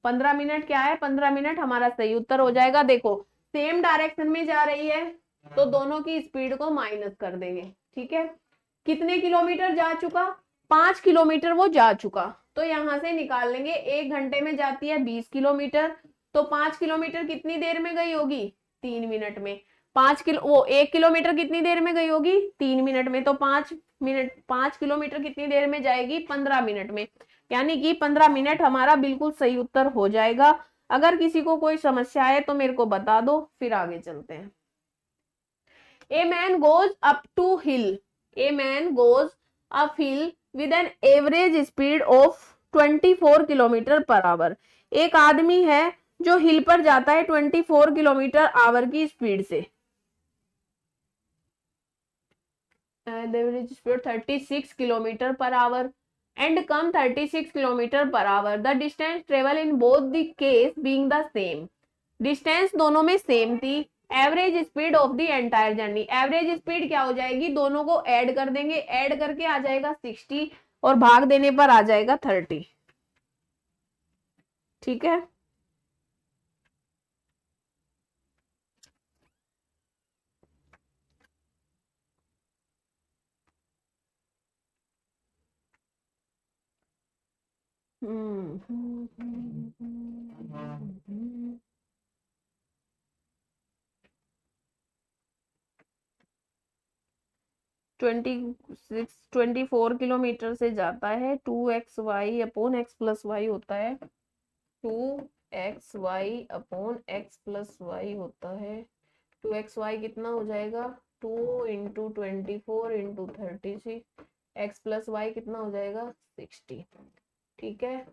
Speaker 1: 15 मिनट क्या है, 15 मिनट हमारा सही उत्तर हो जाएगा। देखो सेम डायरेक्शन में जा रही है, तो दोनों की स्पीड को माइनस कर देंगे। ठीक है, कितने किलोमीटर जा चुका, 5 किलोमीटर वो जा चुका, तो यहां से निकाल लेंगे, 1 घंटे में जाती है 20 किलोमीटर, तो 5 किलोमीटर कितनी देर में गई होगी, 3 मिनट में। 1 किलोमीटर कितनी देर में गई होगी, 3 मिनट में, तो 5 मिनट, 5 किलोमीटर कितनी देर में जाएगी, 15 मिनट में, यानी कि 15 मिनट हमारा बिल्कुल सही उत्तर हो जाएगा। अगर किसी को कोई समस्या है तो मेरे को बता दो, फिर आगे चलते हैं। A man goes up to hill, a man goes up hill with an average speed of 24 kilometre per hour, एक आदमी है जो हिल पर जाता है 24 किलोमीटर/आवर की स्पीड से, average speed 36 किलोमीटर/आवर and come 36 किलोमीटर/आवर, the distance travel in both the case being the same, distance दोनों में सेम थी। Average speed of the entire journey, average speed क्या हो जाएगी, दोनों को ऐड कर देंगे, ऐड करके आ जाएगा 60 और भाग देने पर आ जाएगा 30। ठीक है, हम्म 24 किलोमीटर से जाता है, 2xy/x+y होता है, 2xy/x+y होता है, 2xy कितना हो जाएगा, 2 × 24 × 36, x+y कितना हो जाएगा 60। ठीक है,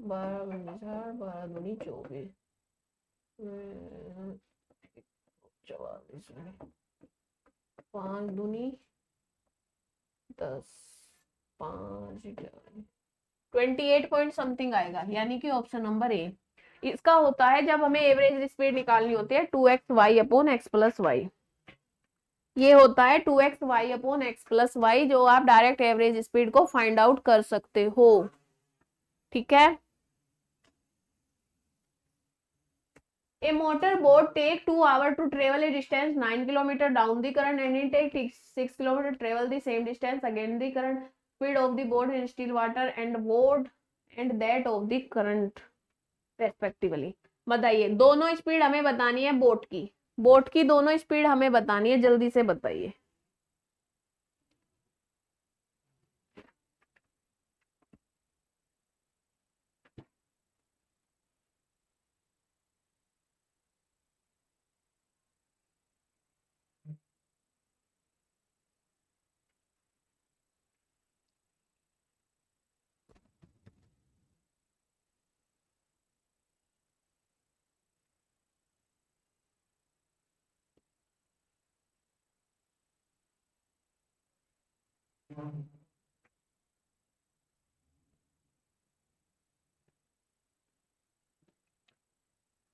Speaker 1: 12×4 12 24, 5×2 = 10, 5 28 पॉइंट समथिंग आएगा, यानी कि ऑप्शन नंबर ए इसका होता है। जब हमें एवरेज स्पीड निकालनी होती है 2xy/x+y, ये होता है 2xy/x+y, जो आप डायरेक्ट एवरेज स्पीड को फाइंड आउट कर सकते हो। ठीक है, A motorboat take 2 hours to travel a distance 9 kilometer down the current and it take 6 kilometer travel the same distance again the current speed of the boat in still water and boat and that of the current respectively. बताइए दोनों स्पीड हमें बतानी है बोट की दोनों स्पीड हमें बतानी है, जल्दी से बताइए.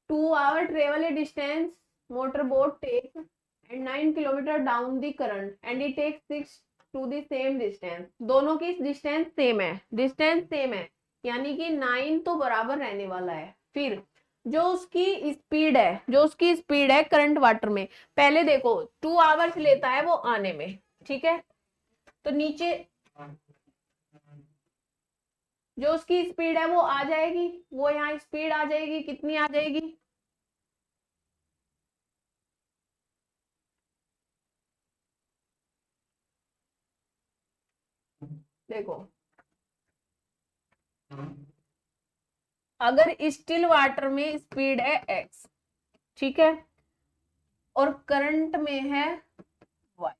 Speaker 1: 2 hour travel a distance motorboat takes and 9 kilometer down the current and it takes 6 to the same distance. दोनों की डिस्टेंस सेम है यानी कि 9 तो बराबर रहने वाला है. फिर जो उसकी स्पीड है करंट वाटर में, पहले देखो 2 आवर्स लेता है वो आने में, ठीक है. तो नीचे जो उसकी स्पीड है वो आ जाएगी, वो यहाँ स्पीड आ जाएगी, कितनी आ जाएगी? देखो अगर स्टिल वाटर में स्पीड है x, ठीक है, और करंट में है y,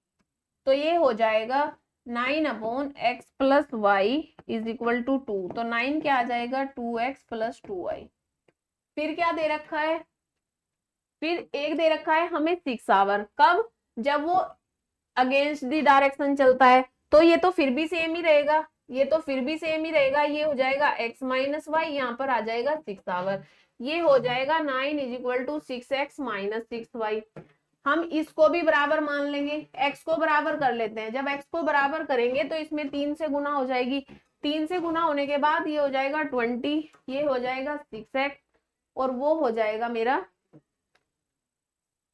Speaker 1: तो ये हो जाएगा 9/x plus y is equal to 2. तो 9 क्या आ जाएगा 2x प्लस 2y. फिर क्या दे रखा है, फिर एक दे रखा है हमें 6 आवर. कब? जब वो अगेंस्ट द डायरेक्शन चलता है. तो ये तो फिर भी सेम ही रहेगा, ये हो जाएगा x माइनस वाई, यहाँ पर आ जाएगा 6 आवर. ये हो जाएगा 9 is equal to 6x minus 6y. हम इसको भी बराबर मान लेंगे, x को बराबर कर लेते हैं. जब x को बराबर करेंगे तो इसमें 3 से गुना हो जाएगी, 3 से गुना होने के बाद ये हो जाएगा 20, ये हो जाएगा 6x और वो हो जाएगा मेरा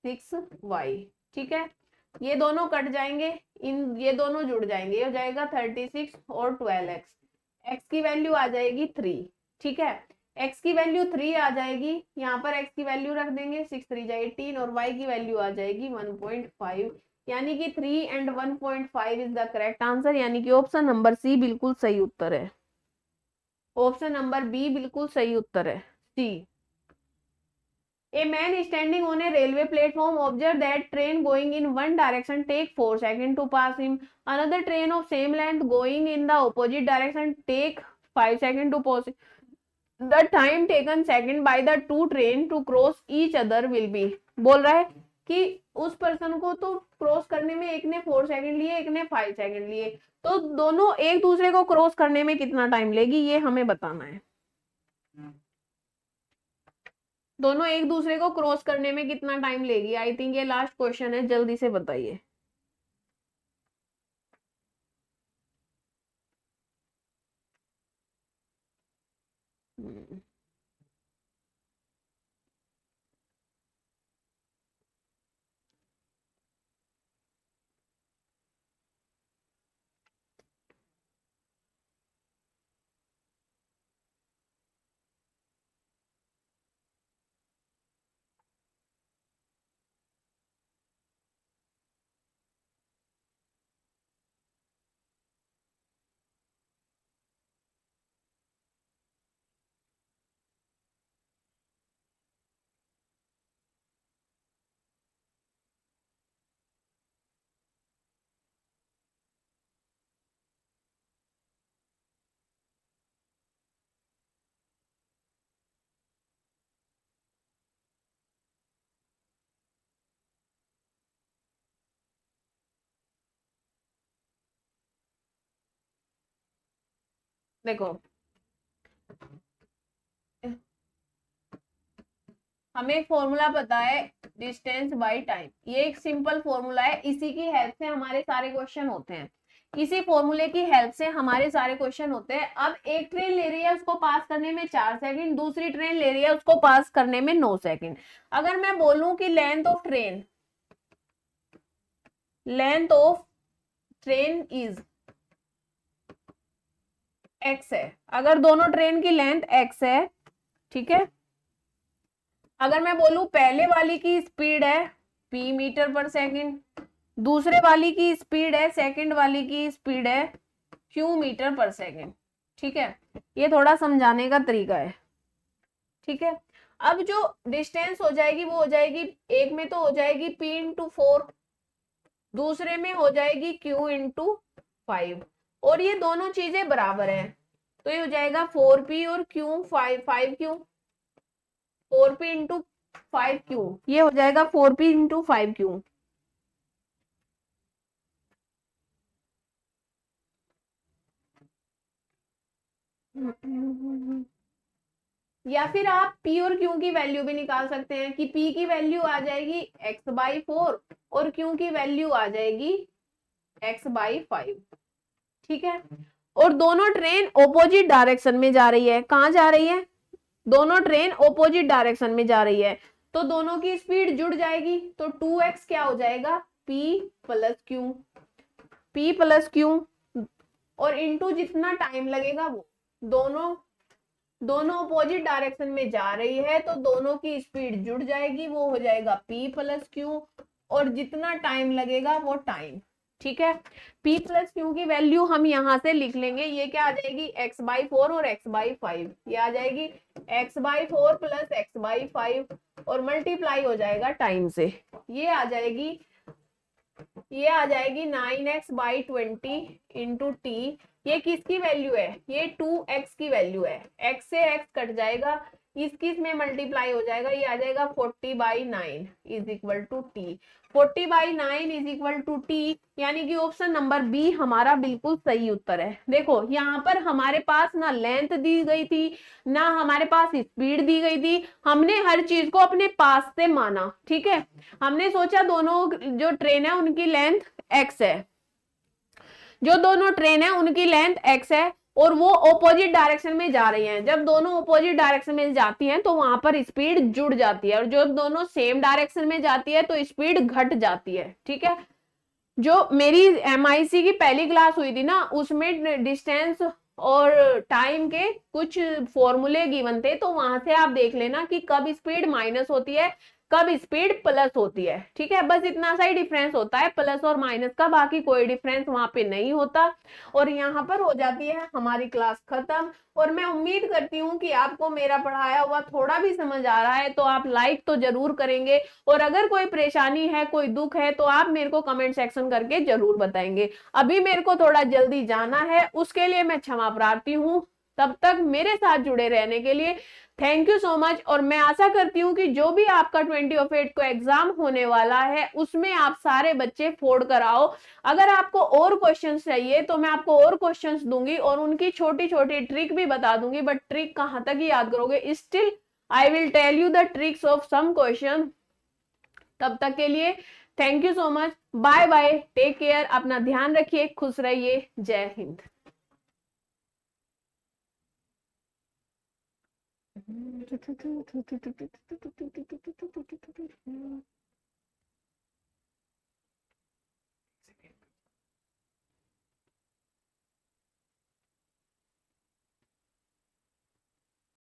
Speaker 1: 6y. ठीक है, ये दोनों कट जाएंगे, ये दोनों जुड़ जाएंगे, ये हो जाएगा 36 और 12x. x की वैल्यू आ जाएगी 3. ठीक है, x की वैल्यू 3 आ जाएगी, यहाँ पर x की वैल्यू रख देंगे 6 3 जा 18 और y की वैल्यू आ जाएगी 1.5. यानी कि 3 and 1.5 is the correct answer. यानी कि ऑप्शन नंबर सी बिल्कुल सही उत्तर है. ऑप्शन नंबर बी बिल्कुल सही उत्तर है, सी. A man standing on a railway platform observed that train going in one direction take 4 seconds to pass him. Another train of same length going in the opposite direction take 5 seconds to pass him. The time taken second by the two train to cross each other will be. बोल रहा है कि उस पर्सन को तो क्रॉस करने में एक ने 4 सेकंड लिए, एक ने 5 सेकंड लिए, तो दोनों एक दूसरे को क्रॉस करने में कितना टाइम लेगी ये हमें बताना है. दोनों एक दूसरे को क्रॉस करने में कितना टाइम लेगी. आई थिंक ये लास्ट क्वेश्चन है, जल्दी से बताइए. देखो हमें एक फॉर्मूला पता है डिस्टेंस बाय टाइम, ये एक सिंपल फॉर्मूला है, इसी की हेल्प से हमारे सारे क्वेश्चन होते हैं. इसी फॉर्मूले की हेल्प से हमारे सारे क्वेश्चन होते हैं। अब एक ट्रेन ले रही है, उसको पास करने में 4 सेकंड, दूसरी ट्रेन ले रही है, उसको पास करने में 9 सेकंड। अगर मैं बोलूं कि length of train is x है, अगर दोनों ट्रेन की लेंथ x है, ठीक है, अगर मैं बोलूं पहले वाली की स्पीड है p मीटर पर सेकंड, दूसरे वाली की स्पीड है, सेकंड वाली की स्पीड है q मीटर पर सेकंड, ठीक है, ये थोड़ा समझाने का तरीका है, ठीक है। अब जो डिस्टेंस हो जाएगी वो हो जाएगी, एक में तो हो जाएगी p इंटू 4, दूसरे में हो जाएगी q इंटू 5, और ये दोनों चीजें बराबर है, तो ये हो जाएगा 4p और q 5q, 4p into 5q, ये हो जाएगा 4p इंटू 5q। या फिर आप p और q की वैल्यू भी निकाल सकते हैं कि p की वैल्यू आ जाएगी x/4 और q की वैल्यू आ जाएगी x/5, ठीक है। और दोनों ट्रेन ऑपोजिट डायरेक्शन में जा रही है, कहां जा रही है, दोनों ट्रेन ऑपोजिट डायरेक्शन में जा रही है, तो दोनों की स्पीड जुड़ जाएगी, तो 2x क्या हो जाएगा, p प्लस q, और इनटू जितना टाइम लगेगा वो, दोनों दोनों अपोजिट डायरेक्शन में जा रही है, तो दोनों की स्पीड जुड़ जाएगी, वो हो जाएगा p प्लस क्यू, और जितना टाइम लगेगा वो टाइम, ठीक है। p प्लस क्यू की वैल्यू हम यहां से लिख लेंगे, ये क्या आ जाएगी x/4 और x/5, ये आ जाएगी x/4 प्लस x/5 और मल्टीप्लाई हो जाएगा टाइम से, ये आ जाएगी 9x/20 इंटू टी। ये किसकी वैल्यू है, ये 2x की वैल्यू है, x से x कट जाएगा, इस में मल्टीप्लाई हो जाएगा, ये आ जाएगा 40/9 is equal to T. 40/9 is equal to T, यानी कि ऑप्शन नंबर बी हमारा बिल्कुल सही उत्तर है। देखो यहाँ पर हमारे पास ना लेंथ दी गई थी, ना हमारे पास स्पीड दी गई थी, हमने हर चीज को अपने पास से माना, ठीक है। हमने सोचा दोनों जो ट्रेन है उनकी लेंथ x है, जो दोनों ट्रेन है उनकी लेंथ x है, और वो ऑपोजिट डायरेक्शन में जा रही हैं। जब दोनों ऑपोजिट डायरेक्शन में जाती हैं तो वहां पर स्पीड जुड़ जाती है, और जो दोनों सेम डायरेक्शन में जाती है तो स्पीड घट जाती है, ठीक है। जो मेरी MIC की पहली क्लास हुई थी ना, उसमें डिस्टेंस और टाइम के कुछ फॉर्मूले गिवन थे, तो वहां से आप देख लेना कि कब स्पीड माइनस होती है, कब स्पीड प्लस होती है, ठीक है। बस इतना सा ही डिफरेंस होता है प्लस और माइनस का, बाकी कोई डिफरेंस वहां पे नहीं होता। और यहाँ पर हो जाती है हमारी क्लास खत्म, और मैं उम्मीद करती हूँ कि आपको मेरा पढ़ाया हुआ थोड़ा भी समझ आ रहा है, तो आप लाइक तो जरूर करेंगे, और अगर कोई परेशानी है, कोई दुख है, तो आप मेरे को कमेंट सेक्शन करके जरूर बताएंगे। अभी मेरे को थोड़ा जल्दी जाना है, उसके लिए मैं क्षमा प्रार्थी हूँ। तब तक मेरे साथ जुड़े रहने के लिए थैंक यू सो मच, और मैं आशा करती हूँ कि जो भी आपका 20 को एग्जाम होने वाला है उसमें आप सारे बच्चे फोड़ कर आओ। अगर आपको और क्वेश्चंस चाहिए तो मैं आपको और क्वेश्चंस दूंगी, और उनकी छोटी छोटी ट्रिक भी बता दूंगी, बट ट्रिक कहां तक ही याद करोगे, still I will tell you the tricks of some question. तब तक के लिए thank you so much, bye bye, take care, अपना ध्यान रखिए, खुश रहिए, जय हिंद।